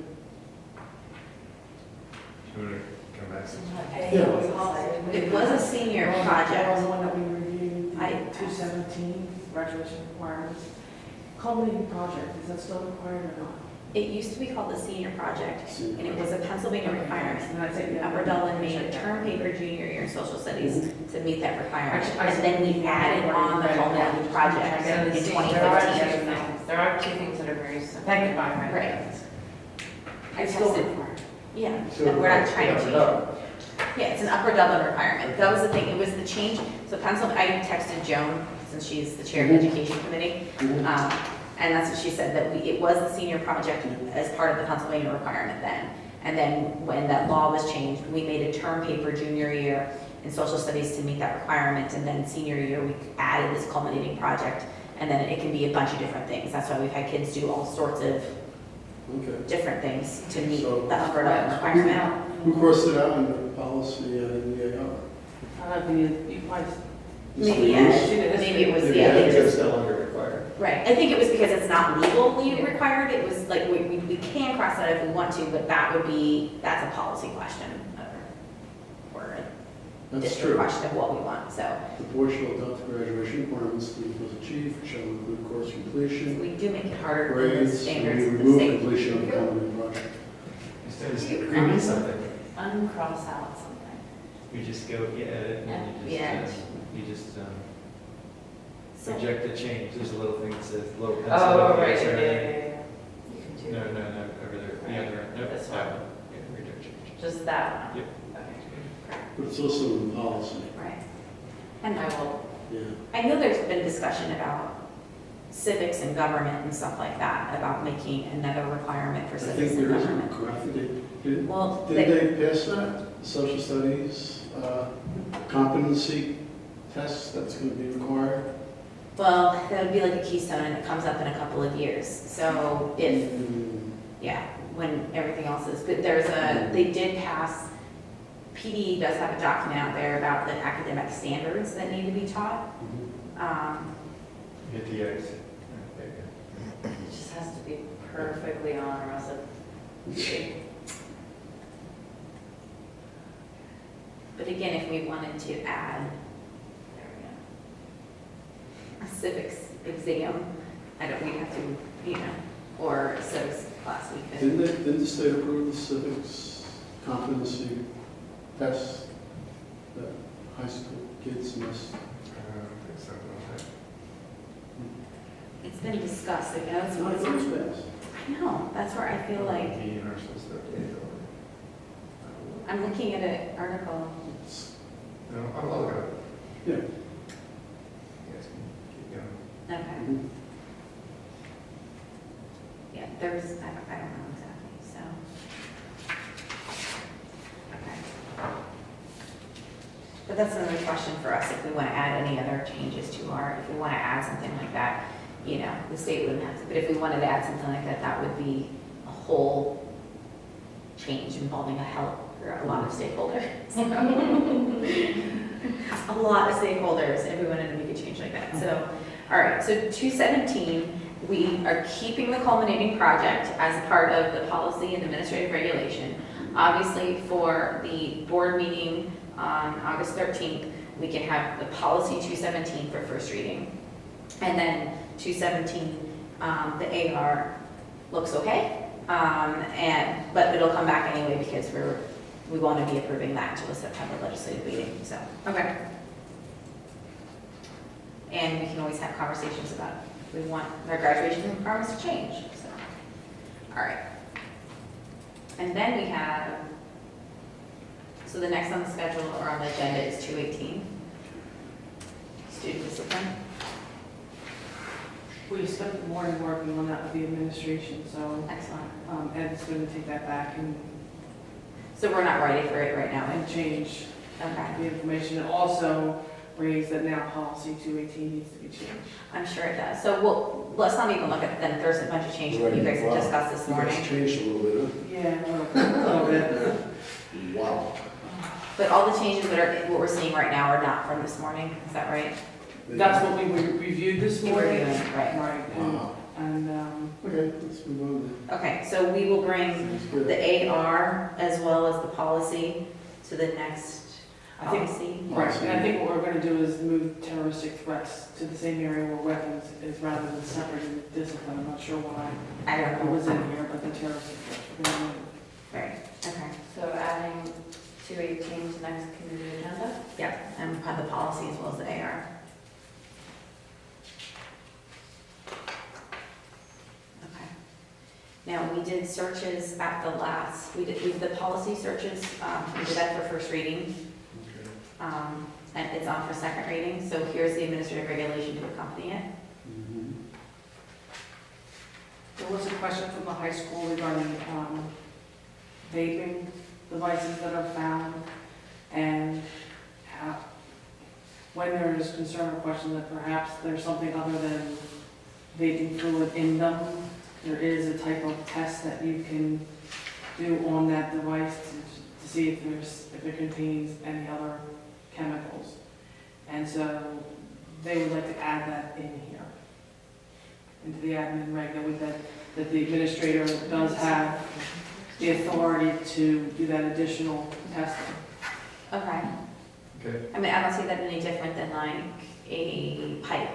You want to come back? It was a senior That was project. the one that we reviewed, the I- 217 graduation requirements. Culminating project, is that still required or not? It used to be called the senior project, and it was a Pennsylvania requirement. And I'd say, yeah. Upper Dublin made a term paper junior year in social studies to meet that requirement. Actually, I And then we added on the culminating project So in the senior- 2015. There are two things that are very similar. Thank you, Byron. Right. I It's still tested, required. yeah, So, but we're not trying to yeah, change no. it. Yeah, it's an Upper Dublin requirement. That was the thing, it was the change. So Pennsylvania, I texted Joan, since she's the chair of the education committee, and that's what she said, that it was the senior project as part of the Pennsylvania requirement then. And then when that law was changed, we made a term paper junior year in social studies to meet that requirement. And then senior year, we added this culminating project. And then it can be a bunch of different things. That's why we've had kids do all sorts of Okay. different things to meet So- the Upper Dublin requirement. Who crossed it out in the policy in the AR? I don't know, you probably. Maybe, yeah, maybe it was, yeah, they It's just, no longer required. right. I think it was because it's not legally required. It was like, we can cross that if we want to, but that's a policy question. Or a That's district true. question of what we want, so. The board shall adopt the graduation requirements student must achieve, shall include course completion, We do make it harder than the grades, and standards we of the remove state. completion of the culminating project. Instead of creating something, Uncross out something. you just go, you edit, and Yeah. you just So, reject the change. There's a little thing that says low pencil. Oh, right, or yeah, anything. yeah, yeah. You can do No, that. no, no, over there, the Right. other, no, This that one. one. Yeah, reject change. Just that one? Yep. Okay. But it's also in policy, right. And I will, yeah. I know there's been discussion about civics and government and stuff like that, about making another requirement for I civics think and there is a government. requirement. Did Well, they pass that, social studies, competency test that's going to be required? well, that would be like a keystone and it comes up in a couple of years. So if, yeah, when everything else is, but they did pass, PD does have a document out there about the academic standards that need to be taught. Hit the X. There you go. it just has to be perfectly on or else it. But again, if we wanted to add, there we go, a civics exam, we'd have to, or a civics class, we could. Didn't the state approve the civics competency test that high school kids must? I don't think so, okay. It's been discussed, like, It's not first pass. I know, that's where I feel like, The universal stuff, yeah, or- I'm looking at an article, It's- No, I'll look it up. Yeah. You guys can keep going. okay, Mhm. yeah, there's, I don't know exactly, so. Okay. But that's another question for us, if we want to add any other changes to if we want to add something like that, the state wouldn't have to, but if we wanted to add something like that, that would be a whole change involving a lot of stakeholders. a lot of stakeholders, if we wanted to make a change like that. So, all right, so 217, we are keeping the culminating project as a part of the policy and administrative regulation. Obviously, for the board meeting on August 13th, we can have the policy 217 for first reading. And then 217, the AR looks okay, but it'll come back anyway because we want to be approving that until the September legislative meeting, so, okay. And we can always have conversations about if we want our graduation requirements to change, so. All right. And then we have, so the next on the schedule or on the agenda is 218. Student discipline. We spent the morning working on that with the administration, so Excellent. Ed's going to take that back and So we're not ready for it right now, change okay. the information. And also raise that now policy 218 needs to be changed. I'm sure it does. So let's not even look at it then. There's a bunch of changes that you guys Wow. discussed this You guys morning. changed a little bit, Yeah, a little bit. huh? Wow. But all the changes that are, what we're seeing right now are not from this morning, is that right? That's what we reviewed this You were morning. doing, right. Right, Wow. and Okay, let's move on Okay, so we will bring then. Sounds good. the AR as well as the policy to the next I think, policy. right, and I think what we're gonna do is move terroristic threats to the same area where weapons is rather than separating the discipline. I'm not sure why I don't it know. was in here, but the terroristic threats we're gonna move. Right, okay. So adding 218 to next community agenda? Yep, and we'll have the policy as well as the AR. Okay. Now, we did searches at the last, we did the policy searches, we did that for first reading. And it's on for second reading, so here's the administrative regulation to accompany it. Mhm. There was a question from the high school regarding vaping devices that are found and how, when there is concern or question that perhaps there's something other than vaping fluid in them, there is a type of test that you can do on that device to see if it contains any other chemicals. And so they would like to add that in here, into the admin reg, that the administrator does have the authority to do that additional testing. Okay. Okay. I mean, I don't see that any different than like a pipe.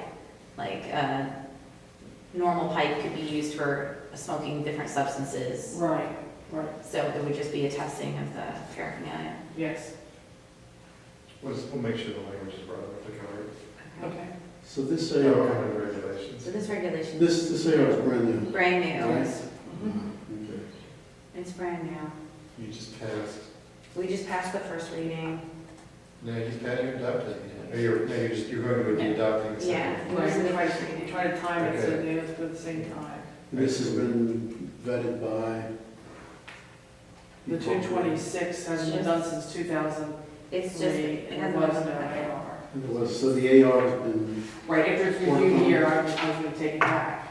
Like a normal pipe could be used for smoking different substances. Right, right, So it would just be a testing of the paraphernalia. yes, We'll make sure the language is broad enough to cover it. okay. So this That'll come AR, in the regulations. So this regulation. this AR is brand new. Brand new. Right. Mhm. Okay. It's brand new. You just passed. We just passed the first reading. No, you adopted. Or you're going to be adopting the second. Yeah. Right, we try to time it so they have to go at the same time. This has been vetted by? The 226 hasn't been done since 2003. It's just, it and hasn't was been no done yet. AR. It was, so the AR has been, Right, after it's reviewed here, I was going to take it back.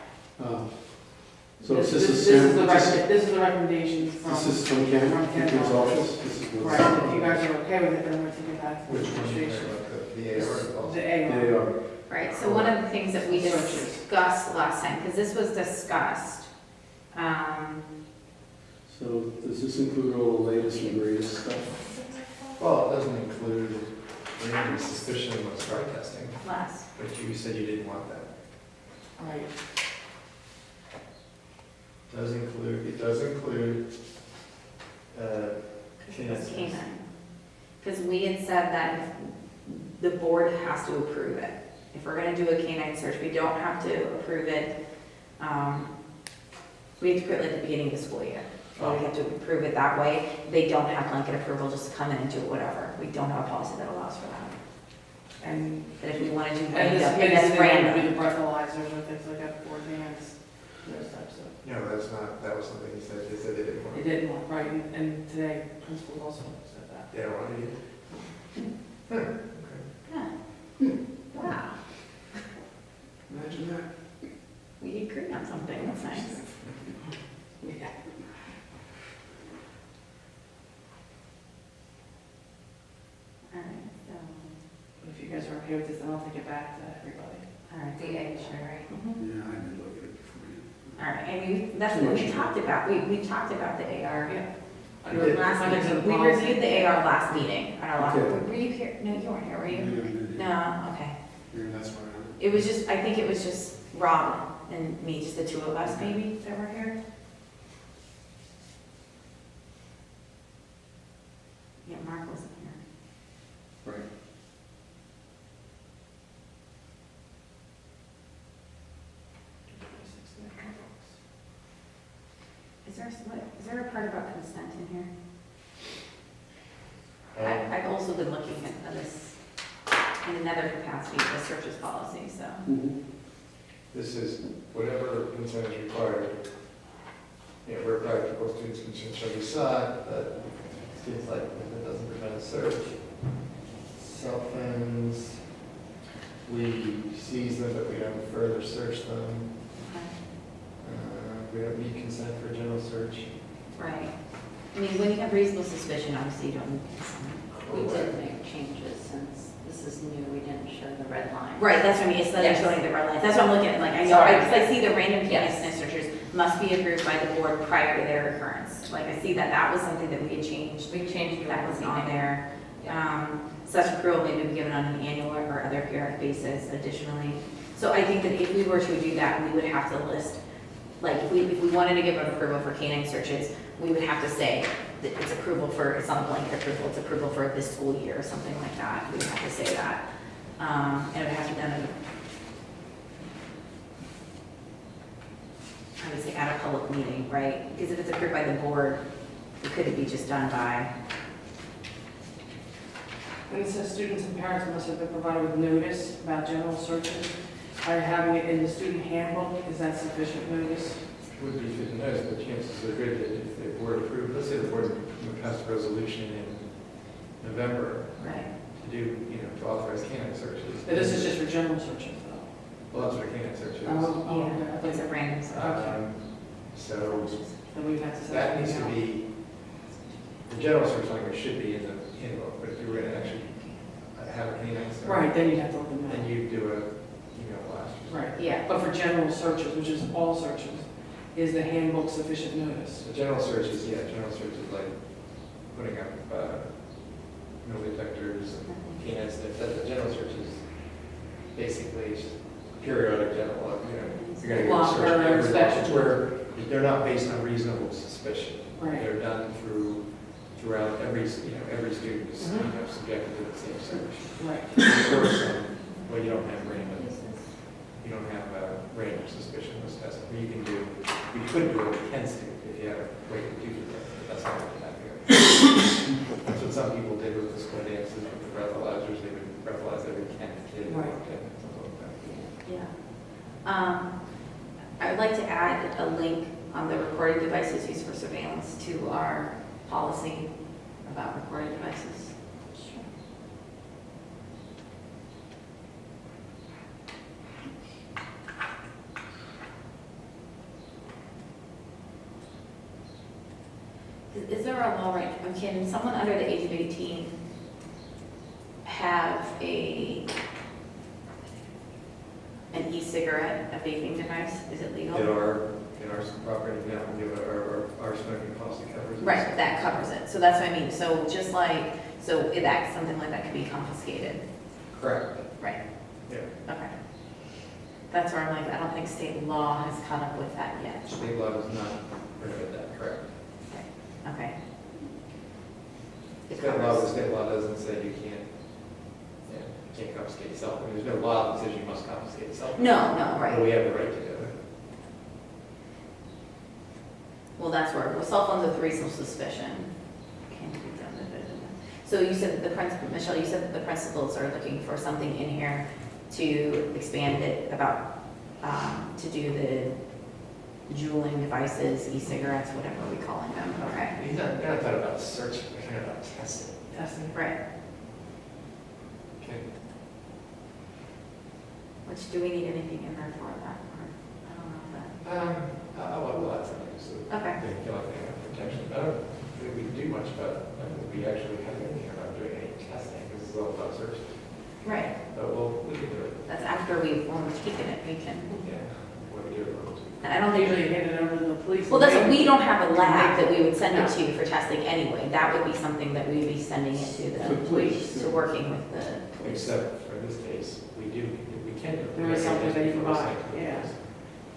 so This this is is, this is the recommendation from, this is from Ken, from Ken's Ken's office. office? This is what's- Right, if you guys are okay with it, then we're taking it back to the Which one? administration. The AR or policy? The AR. The AR. Right, so one of the things that we Searches. discussed last time, because this was discussed, So does this include all the latest and greatest stuff? Well, it doesn't include any suspicion of strike testing, last. but you said you didn't want that. Right. It does include, Canine. Because we had said that if the board has to approve it. If we're gonna do a canine search, we don't have to approve it. We have to put it at the beginning of the school year. Or we have to approve it that way. They don't have blanket approval just to come in and do whatever. We don't have a policy that allows for that. And, But if we want to do and random, this and committee that's would random. be the breathalyzers or things like that for dance, those types of. no, that's not, that was something he said, they said they didn't want They it. didn't want, right, and today, principal also said that. They don't want it either. Huh. Wow, Imagine that. we agree on something, that's nice. Yeah. All right, so. okay with this, and I'll take it back to everybody. All right. The A, sure, right? Mhm. Yeah, I did look at it before you. All right, and that's what we talked about, we talked about the AR. Yeah. I did. Last I did meeting, the we policy. reviewed the AR last meeting, at our last, Okay. were you here? No, you weren't here, were you? No, okay. Yeah, that's where I'm. It was just, I think it was just Rob and me, just the two of us maybe that were here. Yeah, Mark wasn't here. Right. Is there a part about consent in here? I've also been looking at this in another capacity, the searches policy, so. This is whatever consent is required. You know, where practical students' consent shall be sought, but students like, that doesn't prevent a search. Cell phones, we seize them, but we don't further search them. We don't need consent for a general search. Right. I mean, when you have reasonable suspicion, obviously you don't need consent. We did make changes since this is new, we didn't show the red line. Right, that's what I mean, it's like Yes. showing the red lines, that's what I'm looking at, like, I know, Sorry. because I see the random Yes. candidate searches must be approved by the board prior to their occurrence. Like, I see that was something that we had changed, We changed that was on there. Such approval may be given on an annual or other periodic basis additionally. So I think that if we were to do that, we would have to list, like, if we wanted to give an approval for canine searches, we would have to say that it's approval for, it's not a blanket approval, it's approval for this school year or something like that. We would have to say that. And it would have to be done in, I would say at a public meeting, right? Because if it's approved by the board, it couldn't be just done by, And it says students and parents must have been provided with notice about general searches. By having it in the student handbook, is that sufficient notice? Would be fit to notice, but chances are good that if the board approved, let's say the board passed a resolution in November right? to do, to authorize canine searches. But this is just for general searches, though. Well, that's what a canine search is. Yeah, it's a random search. So Then we have to say. that needs to be, the general search language should be in the handbook, but if you were going to actually have a canine search. Right, then you have to let them Then know. you do a email blast. Right, Yeah, but for general searches, which is all searches, is the handbook sufficient notice? The general search is, general search is like putting up metal detectors, canine sniffs. The general search is basically just periodic general, you're going to go Walker search every inspections. where they're not based on reasonable suspicion. Right. They're done throughout every student is, Mhm. subjected to the same search. Right. Of course, well, you don't have random suspicionless testing. You can do, you couldn't do what Ken's do if you had a way to do that, but that's not what you have here. That's what some people did with the square dances, with the breathalyzers, they would breathalyze every 10th kid. Right. Something like that. yeah. I would like to add a link on the recording devices used for surveillance to our policy about recording devices. Is there a law, right, can someone under the age of 18 have an e-cigarette, a vaping device? Is it legal? In our property, now, our smoking policy covers it. Right, that covers it. So that's what I mean. So just like, so that, something like that could be confiscated. Correct. Right, Yeah. okay. That's where I'm like, I don't think state law has caught up with that yet. State law does not prohibit that, correct? Okay. It State law, the covers. state law doesn't say you can't confiscate cell phone. There's no law that says you must confiscate cell phone. No, no, But right. we have the right to do it. Well, that's where, well, cell phones with reasonable suspicion. Can be done. So you said that the principal, Michelle, you said that the principals are looking for something in here to expand it about, to do the juuling devices, e-cigarettes, whatever we're calling them, okay? They're not talking about searching, they're talking about testing. Testing. Right, Okay. which, do we need anything in there for that, or, I don't know if Well, that's something, so Okay. they feel like they have protection. I don't think we do much about, I don't think we actually have anything about doing any testing, this is all about searching. that, right, but we can do it. That's after we've taken it, we can. Yeah, what we do it. And I don't think Usually hand it over to the police. well, that's, we don't have a lab that we would send it to for testing anyway. That would be something that we would be sending it to To the police, police, to yeah. working with the police. Except for this case, we can do it. There is something that you can For buy, site yeah. purposes.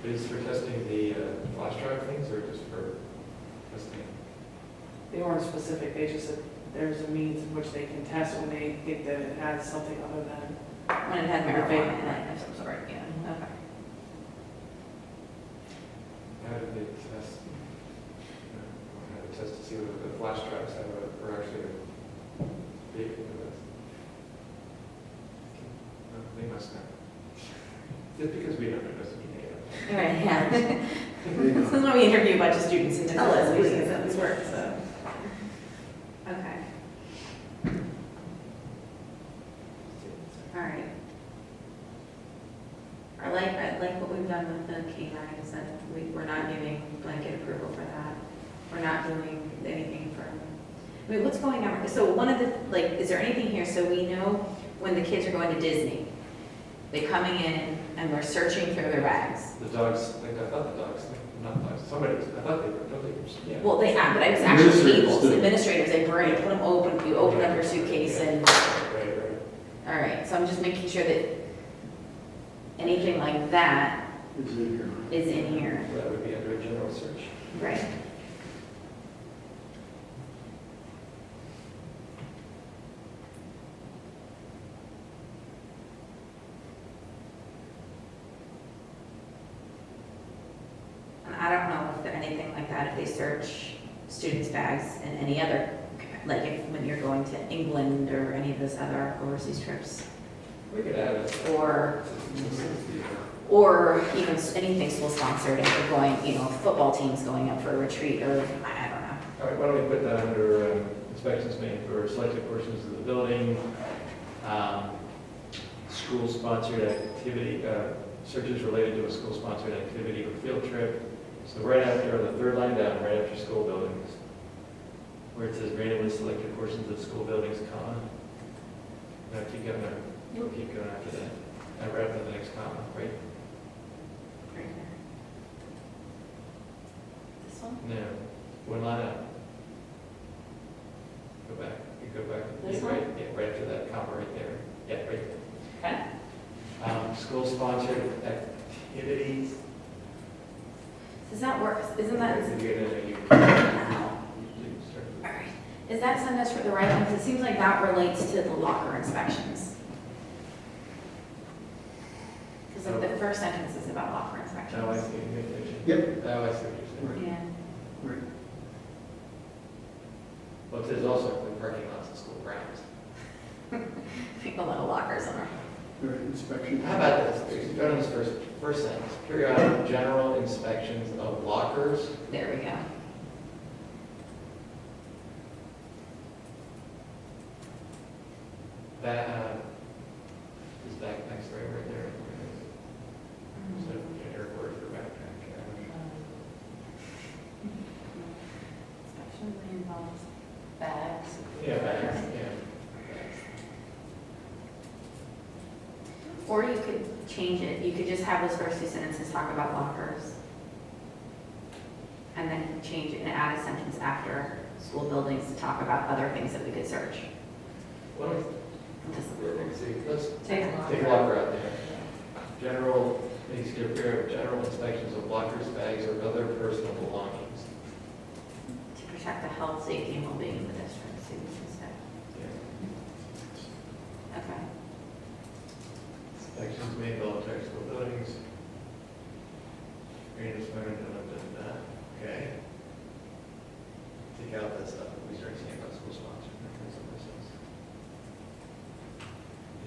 But is for testing the flash drive things or just for testing? They weren't specific, they just said there's a means in which they can test when they think that it has something other than. When it has Okay. marijuana in it of some sort, yeah, okay. How did they test? How to test to see whether the flash drives have or actually a big no, they must not. Just because we don't know doesn't mean they don't. Right, yeah. This is when we interview a bunch of students and tell us, please, that this works, so. Okay. All right. I like what we've done with the K-9s, and we're not giving blanket approval for that. We're not doing anything for, I mean, what's going on? So one of the, like, is there anything here, so we know when the kids are going to Disney, they're coming in and we're searching through their bags. The dogs, like, I thought the dogs, not dogs, somebody, I thought they were, don't they? Yeah. Well, but it was actually Administrators tables, do. administrators, they bring it, put them open, you open up your suitcase and, Right, right. all right, so I'm just making sure that anything like that Is in here. is in here. That would be under a general search. Right. And I don't know if there's anything like that, if they search students' bags in any other, like if, when you're going to England or any of those other overseas trips, We could add it. or even anything school sponsored, if you're going, you know, football teams going up for a retreat, or, I don't know. All right, why don't we put that under inspections made for selected portions of the building, school-sponsored activity, searches related to a school-sponsored activity or field trip. So right after, on the third line down, right after school buildings, where it says randomly selected portions of school buildings, comma. No, keep going, we'll keep going after that. And right after the next comma, right? Right here. This one? No, one line up. Go back, you go back. This Yeah, right, yeah, right after that comma right there. Yeah, right Okay. there. School-sponsored activities. Does that work, isn't that, You get in there, you all start. right. Is that send us for the right one? Because it seems like that relates to the locker inspections. Because like the first sentence is about locker inspections. Oh, I see. Yep. Oh, I see what you're saying. Yeah. Right. Well, it says also include parking lots and school grounds. People know lockers are. All right, inspection. How about this? Go to this first sentence. Periodic general inspections of lockers. There we go. That, is backpacks right there. So, airport for backpack. Inspection involves Bags. Yeah, bags, yeah. Or you could change it, you could just have those first two sentences talk about lockers. And then change it and add a sentence after school buildings to talk about other things that we could search. What do we see? Let's Take a take a locker out there. General, needs to appear general inspections of lockers, bags, or other personal belongings. To protect the health, safety, and well-being of the district, students and staff. Yeah. Okay. Inspections made of voluntary school buildings. Green is fine, okay. Take out that stuff, we start saying about school sponsored, and somewhere else.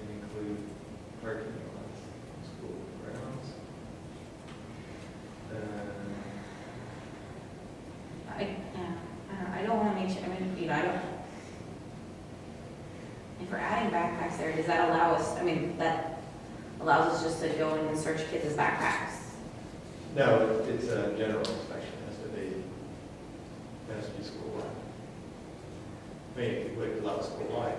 And include parking lots, school grounds. I don't want to make sure, I mean, you know, I don't, if we're adding backpacks there, does that allow us, I mean, that allows us just to go in and search kids' backpacks? No, it's a general inspection, it has to be school-wide. I mean, it would allow school-wide,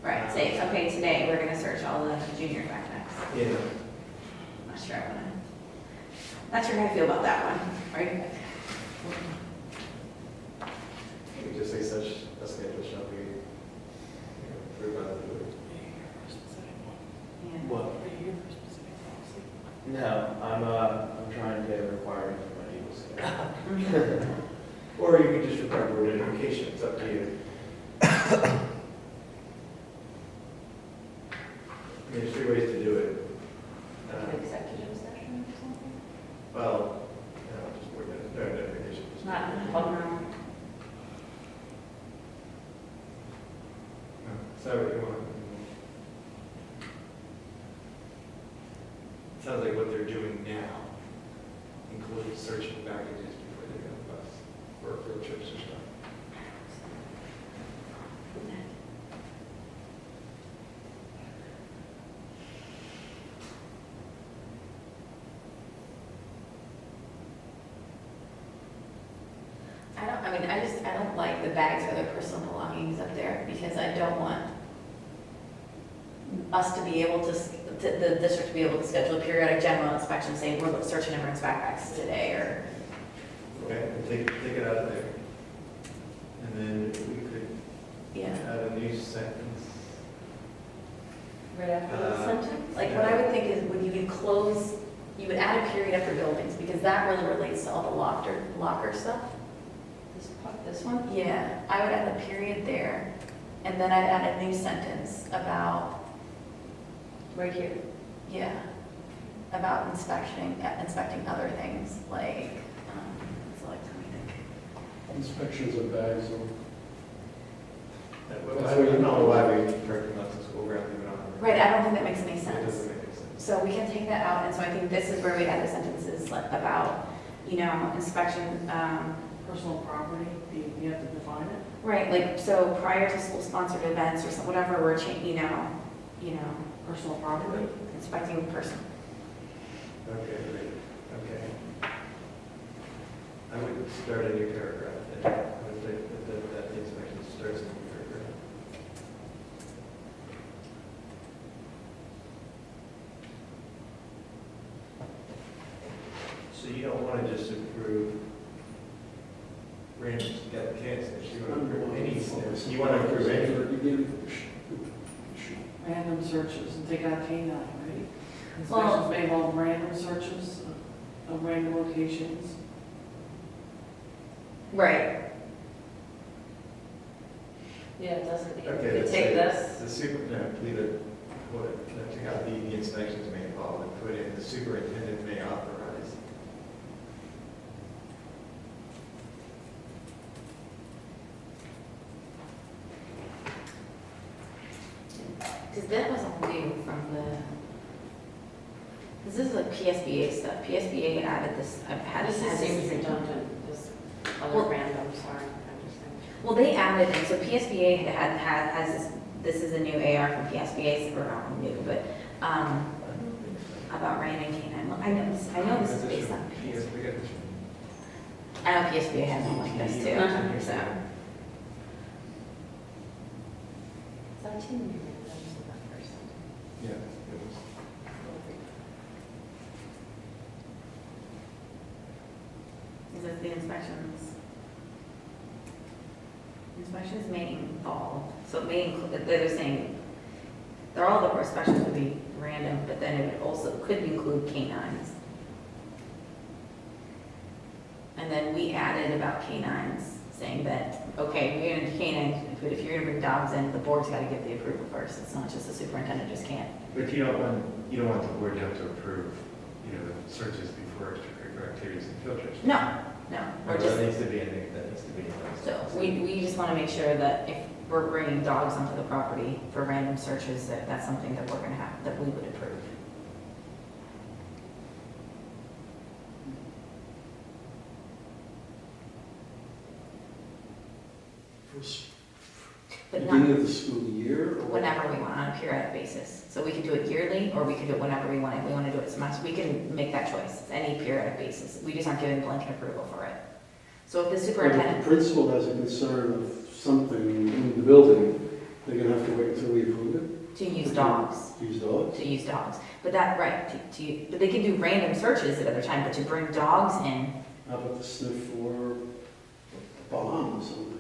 Right, say, okay, today we're gonna search all the junior backpacks. Yeah. Not sure not sure how I feel about that one, right? You could just say such a schedule shall be, approved by the board. Yeah. What? No, I'm trying to require it for my legal schedule. Or you could just require board notification, it's up to you. I mean, there's 3 ways to do it. Executive session or something? Well, just board notification. Not, No. So what you want? Sounds like what they're doing now includes searching packages before they go to the bus or field trips or stuff. I don't like the bags or their personal belongings up there because I don't want us to be able to, the district to be able to schedule a periodic general inspection saying we're searching everyone's backpacks today or. Okay, and take it out of there. And then we could Yeah. add a new sentence. right after the sentence? Like what I would think is when you would close, you would add a period after buildings because that really relates to all the locker stuff. This one? Yeah, I would add the period there and then I'd add a new sentence about, Right here. yeah, about inspecting other things like, so like, let me think. Inspections of bags or I don't know why we directed not to school ground even on. Right, I don't think that makes any It sense. doesn't make any sense. So we can take that out, and so I think this is where we add the sentences like about, inspection, Personal property, you have to define it. right, like, so prior to school-sponsored events or whatever, we're Personal property. inspecting a person. Okay, great, okay. I would start a new paragraph then. I would think that the inspection starts a new paragraph. So you don't want to just approve random candidates, you want to approve any snips, you want to approve any. Random searches and take out K-9, right? Well- Inspections may involve random searches of random locations. Right. Yeah, it doesn't, Okay, if let's you take say this, The super, no, leave it, take out the inspections may involve and put in the superintendent may authorize. Because that was all new from this is like PSBA stuff. PSBA added this, this seems redundant, this other Well- random, sorry, I'm just saying. Well, they added, and so PSBA has this is a new AR from PSBA, so we're not new, but, about random canine. I know this is based on, Yes, we got this. I know PSBA has one like this too, so. So I didn't even know that was in that first sentence. Yeah, it was. Is it the inspections? Inspections may involve, so it may include, they're saying, all the inspections would be random, but then it would also, could include canines. And then we added about canines, saying that, okay, we're gonna do canines, but if you're gonna bring dogs in, the board's gotta give the approval first. It's not just the superintendent just can't. But you don't want the board to have to approve, the searches before extracurricular activities and field trips. No, we're just. That needs to be in there, that needs to be in there. So we just want to make sure that if we're bringing dogs onto the property for random searches, that that's something that we're going to have, that we would approve. But Beginning not of the school year? or- whenever we want, on a periodic basis. So we can do it yearly, or we can do it whenever we want. If we want to do it semester, we can make that choice, It's any periodic basis. We just aren't giving blanket approval for it. So if the But if superintendent, the principal has a concern of something in the building, They're gonna have to wait until we approve it, To use dogs. to use dogs? To use dogs. But that, right, but they can do random searches at other time, but to bring dogs in, How about the sniff for a bomb or something?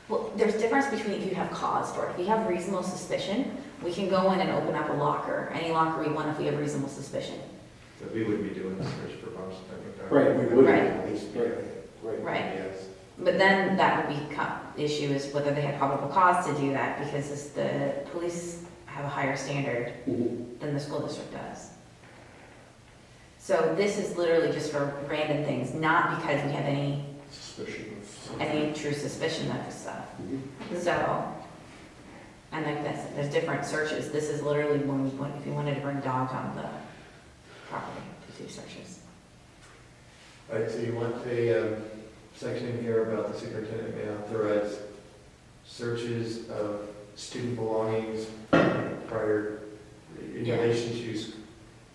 well, there's difference between if you have cause for it. If you have reasonable suspicion, we can go in and open up a locker, any locker we want if we have reasonable suspicion. But we wouldn't be doing the search for bombs, I think. Right, we would. Right. At least, right, right. Right. Yes. But then that would become, the issue is whether they had probable cause to do that, because the police have a higher standard Mhm. than the school district does. So this is literally just for random things, not because we have any Suspicion of something. any true suspicion of stuff. Mhm. So, and like this, there's different searches. This is literally when we want, if you wanted to bring dogs on the property to do searches. All right, so you want a section in here about the superintendent may authorize searches of student belongings prior, in Yeah. relation to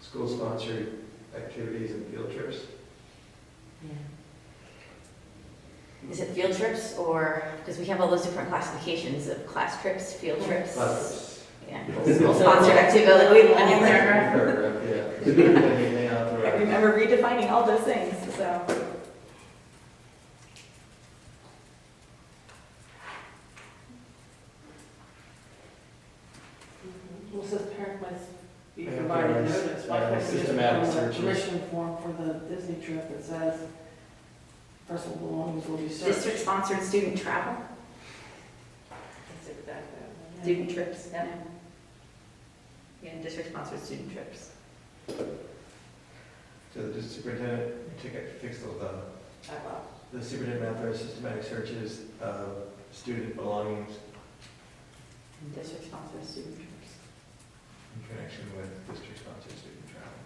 school-sponsored activities and field trips. Is it field trips or, because we have all those different classifications of class trips, field trips? Class Yeah, school-sponsored activity, we, I mean, Paragraph, yeah. Superintendent may I authorize. remember redefining all those things, so. Well, it says parent must be Yeah, provided parents, notice. Why couldn't we just put systematic on the searches. permission form for the Disney trip that says personal belongings will be searched? District-sponsored student travel, That's exactly what student trips. Yep. Yeah, district-sponsored student trips. So the superintendent, fix those, I will. the superintendent authorizes systematic searches of student belongings District-sponsored student trips. in connection with district-sponsored student travel.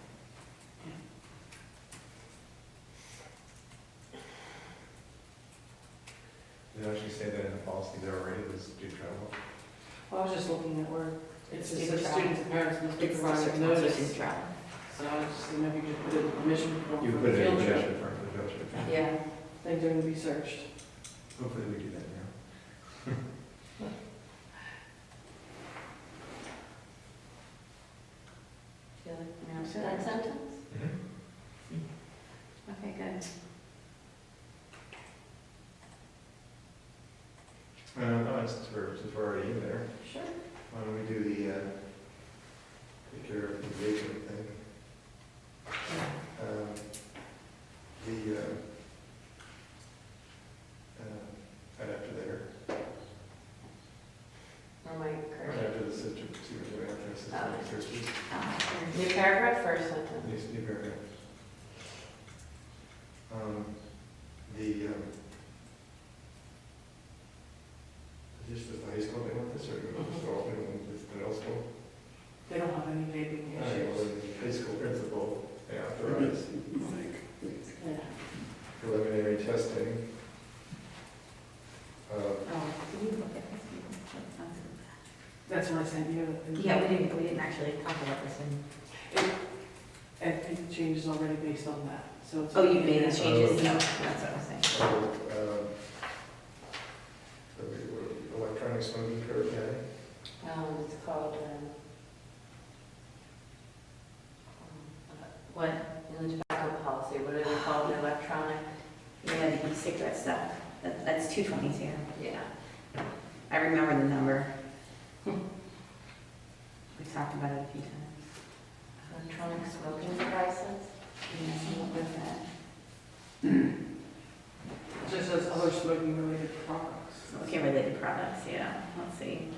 Did it actually say that in the policy there already was student travel? Well, I was just looking at where it says Student travel. students and parents must be It's provided district-sponsored notice. student travel. So I was just thinking maybe you could put it in the permission form You for put the it in field the trip. judgment for the field trip. Yeah. Things are going to be searched. Hopefully we do that now. Feel like I mean, I'm sure that that's- sentence? Okay, good. No, since we're already in there, Sure. why don't we do the, take care of the engagement thing? Right after there, Or my right correction? after the superintendent authorizes systematic searches. New paragraph, first sentence. New paragraph. The, is this the high school they want this, or is it all the middle school? They don't have any vaping All right, well, issues. the high school principal, they authorize Yeah. preliminary testing of, Oh, did you look at this? That's what I sent you. Yeah, we didn't actually talk about this one. And it changes already based on that, so it's. Oh, you made the Yeah. changes? No, that's what I was saying. the electronic smoking code, yeah. It's called, What? in the tobacco policy, what is it called, electronic? Yeah, the e-cigarette stuff. That's 222. Yeah. I remember the number. We talked about it a few times. Electronic smoking devices? Yeah, something like that. It just says other smoking related products. Smoking related products, yeah. Let's see.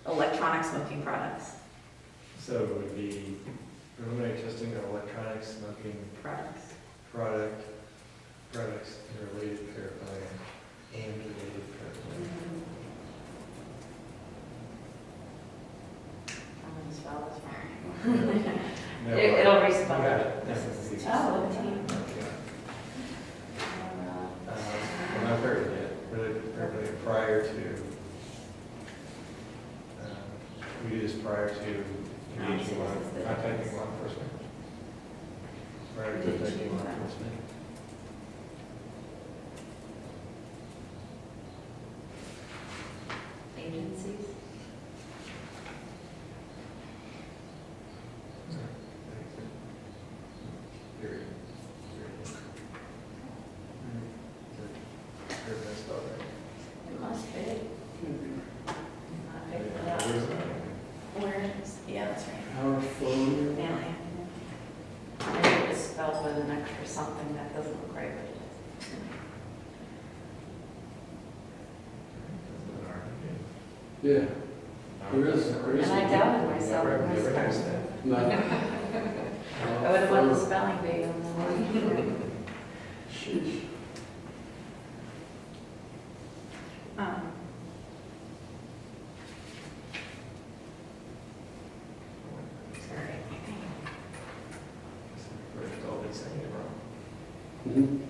Electronic smoking products. So it would be preliminary testing of electronic smoking Products. products and related paraphernalia, and related paraphernalia. I'm going to spell this wrong. No, It'll you respond. got it. This is- Oh, Okay. We're not there yet, but prior to, we do this prior to engaging law, contacting law enforcement. Prior to contacting law enforcement. Thank something that doesn't look right, but it is. Yeah, there is. And I doubted myself. Never noticed that. No. I would have won the spelling bee on the one. Sheesh. Um, Sorry. We're all been saying it wrong. Mhm.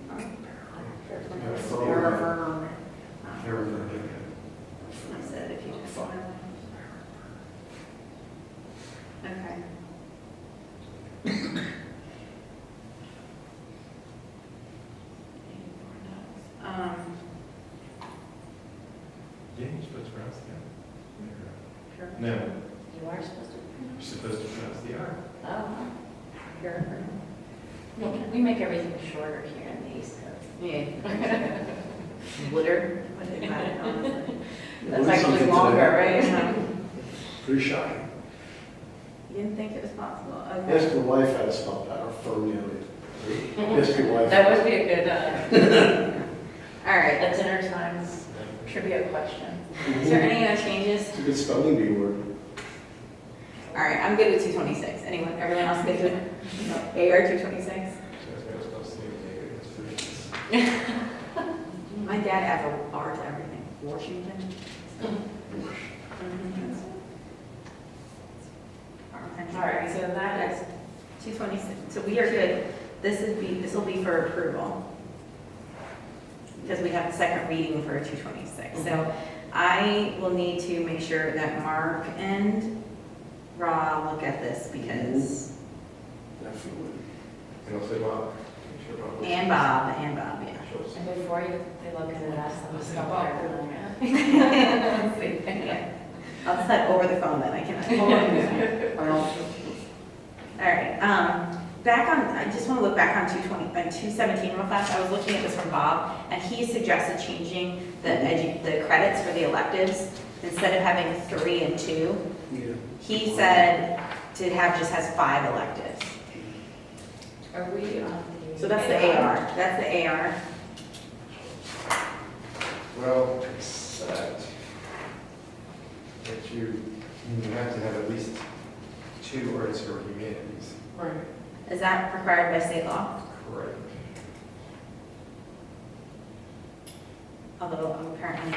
I said if you just want. Okay. Um, Yeah, you're supposed to pronounce the sure. R. No, You are supposed to. you're supposed to pronounce the R. Oh. We make everything shorter here in the East Coast. Yeah. Wooder. What is that, honestly? That's Learned actually something longer, today. right? Pretty shocking. You didn't think it was possible, okay. Ask your wife how to spell power firmly. Ask your wife. That would be a good, All right, a dinner times trivia question. is there any other changes? It's a good spelling bee word. All right, I'm good with 226. Anyone, everyone else good with AR 226? So I was supposed to say it's free. My dad adds a R to everything. Washington. All right, so that That's is, 226. So we are good. This will be for approval. Because we have the second reading for 226. So I will need to make sure that Mark and Rob look at this because, Definitely. And also Bob. Make sure Bob looks- and Bob, yeah. Shows. and before they look at it, ask them to spell it. Yeah. I'll just that over the phone then, I cannot. All right, back on, I just want to look back on 217 real fast. I was looking at this from Bob, and he suggested changing the credits for the electives. Instead of having 3 and 2, Yeah. he said to have, just has 5 electives. Are we on the? So that's the AR, that's the AR. Well, except that you have to have at least 2 arts or humanities. Right. Is that required by state law? Correct. Although apparently,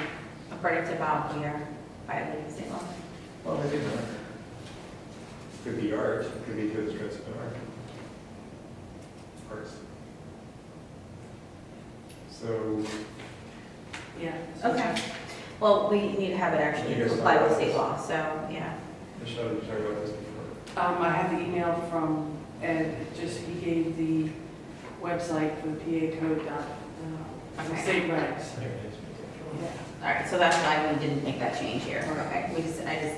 according to Bob, we are violating state law. Well, maybe not. Could be art, could be good strengths in art. Arts. So, Yeah. Okay. Well, we need to have it actually You guys comply with talked state about law, so, yeah. Michelle, you talked about this before. I had the email from Ed, he gave the website for the PA code, the Okay. state regs. All right, so that's why we didn't make that change here. Okay, I just.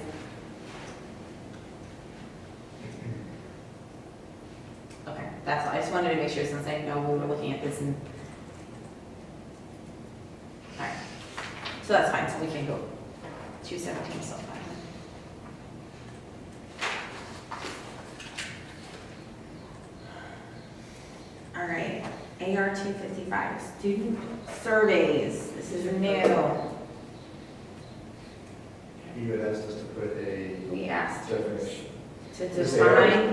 Okay, that's all. I just wanted to make sure since I know we were looking at this and. All right, so that's fine, so we can go 217, so fine. All right, AR 255, student surveys. This is new. You had asked us to put a We asked to definition. define This AR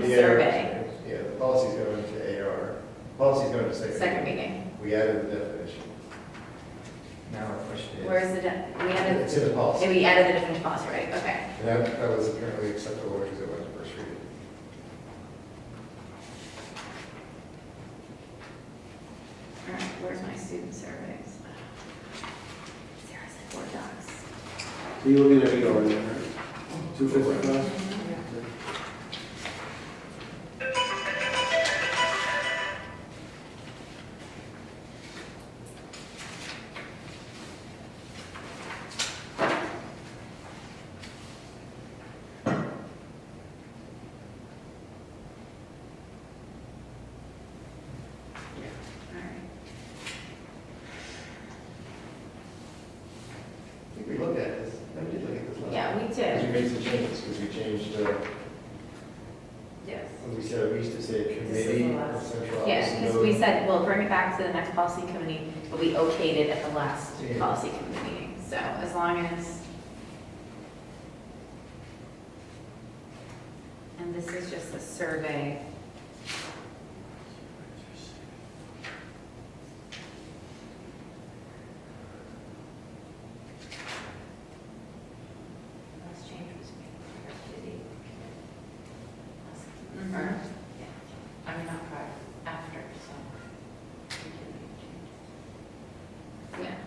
survey, Yeah, the policy's going to AR. Policy's going to second meeting. We added the definition. Now our question is. Where's the, we added, It's in the policy. we added the definition policy, right? Okay. And that was apparently acceptable because it went to first reading. All right, where's my student surveys? Sarah said Word docs. So you're looking at it already, right? 255? All right. I think we looked at this. We did look at this last. Yeah, we Because did. we made some changes, because we changed, Yes. we said, we used to say Committee the or last. central office. Yeah, because we said, we'll bring it back to the next policy committee, but we okayed it at the last Yeah. policy committee meeting. So as long as, and this is just a survey. Last change was made prior to the- Or, Mhm. yeah, I mean, not prior, after, so. we can make changes. Yeah,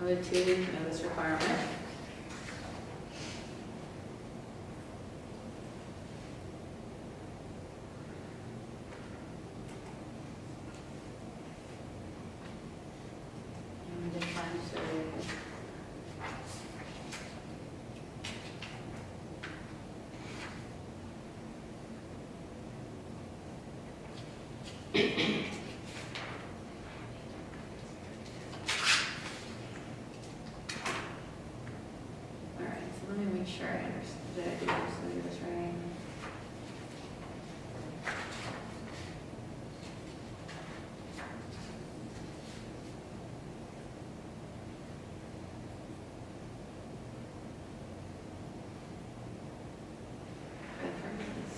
with a 2-week notice requirement. And we define surveys. All right, so let me make sure I understand, did I do this right?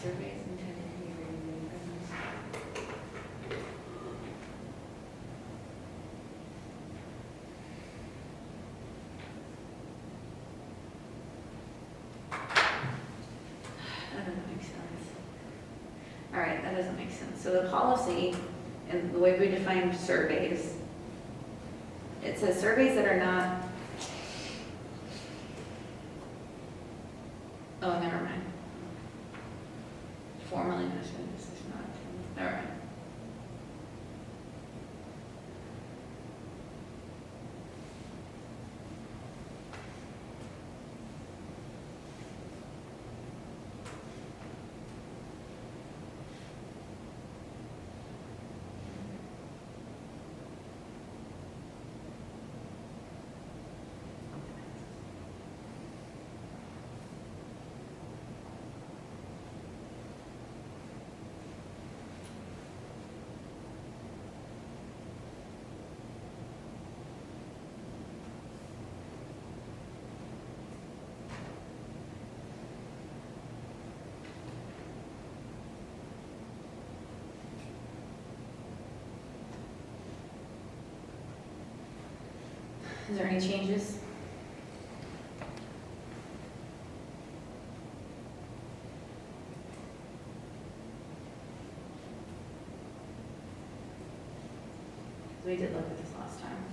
Surveys intended to be reviewed by that doesn't make sense. All right, that doesn't make sense. So the policy and the way we define surveys, it says surveys that are not, oh, never mind. Formally mentioned, this is not, all right. Is there any changes? We did look at this last time.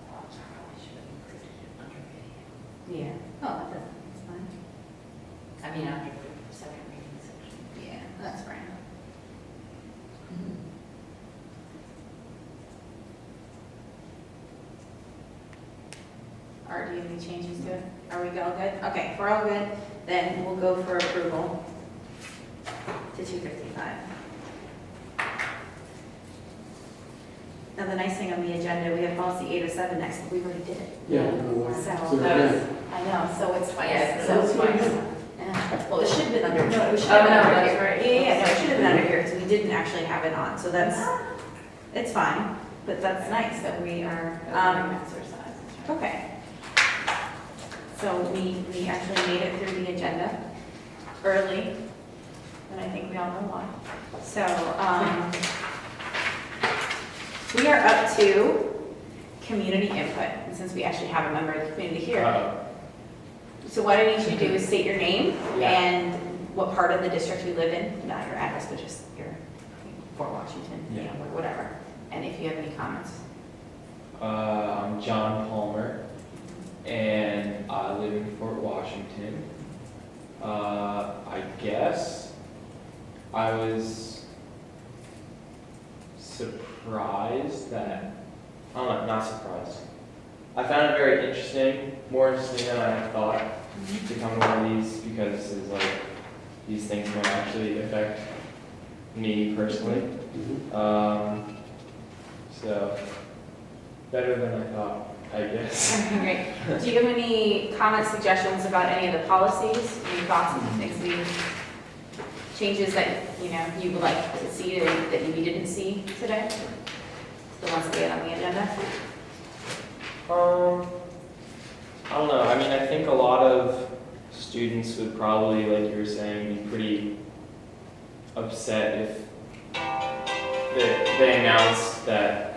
I should have included it under video. Yeah. Oh, that doesn't, that's fine. I mean, after the second reading section. Yeah, that's fine. Art, do you have any changes to it? Are we all good? Okay, if we're all good, then we'll go for approval to 255. Now, the nice thing on the agenda, we have policy 807 next, but we already did it. Yeah, no, why? So, So, that was- yeah. I know, so it's twice. Yeah, So so twice. yeah. Well, it should have been under, no, it should Oh, have been no, under that's here. right. Yeah, no, it should have been under here, because we didn't actually have it on, so that's, it's fine, but that's nice that we are, Exercise. okay. So we actually made it through the agenda early, and I think we all know why. So, we are up to community input, and since we actually have a member of the community here. So what I need you to do is state your name Yeah. and what part of the district you live in, not your address, but just your, Fort Washington, you know, Yeah. whatever. And if you have any comments. I'm John Palmer, and I live in Fort Washington. I guess I was surprised that, not surprised. I found it very interesting, more interesting than I had thought, to come to one of these, because this is like, these things might actually affect me personally. Mhm. So, better than I thought. I guess. Okay, great. Do you have any comments, suggestions about any of the policies? Any thoughts on things changes that, you would like to see or that you didn't see today? The ones that we had on the agenda? I don't know. I mean, I think a lot of students would probably, like you were saying, be pretty upset if they announced that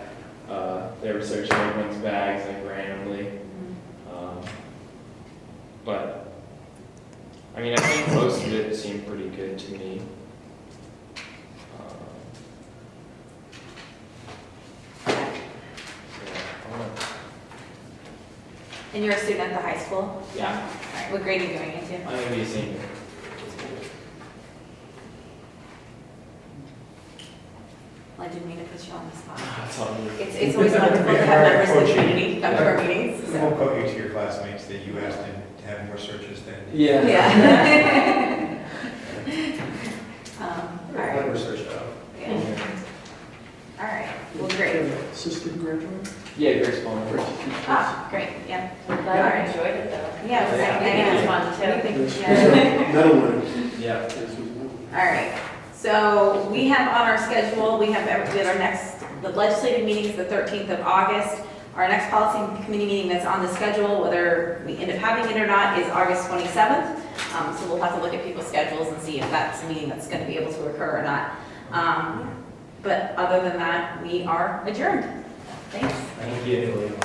they were searching everyone's bags like randomly. But I mean, I think most of it seemed pretty good to me. Yeah, I don't know. And you're a student at the high school? Yeah. All right, what grade are you going into? I'm gonna be a senior. Well, I didn't mean to put you on the spot. That's all me. It's always wonderful to have members of the community come to our meetings, We so. won't quote you to your classmates that you asked them to have more searches than. Yeah. Yeah. All right. Let research out. Yeah. All right, well, great. Assistant graduate? Yeah, Grace Palmer. Ah, great, yeah. I'm glad I enjoyed it though. Yeah, it was- I think it was fun We too. think- yeah. Medal winner. Yeah. Yes, was medal. All right, so we have on our schedule, we have our next, the legislative meeting is the 13th of August. Our next policy committee meeting that's on the schedule, whether we end up having it or not, is August 27th. So we'll have to look at people's schedules and see if that's a meeting that's going to be able to occur or not. But other than that, we are adjourned. Thanks. Thank you.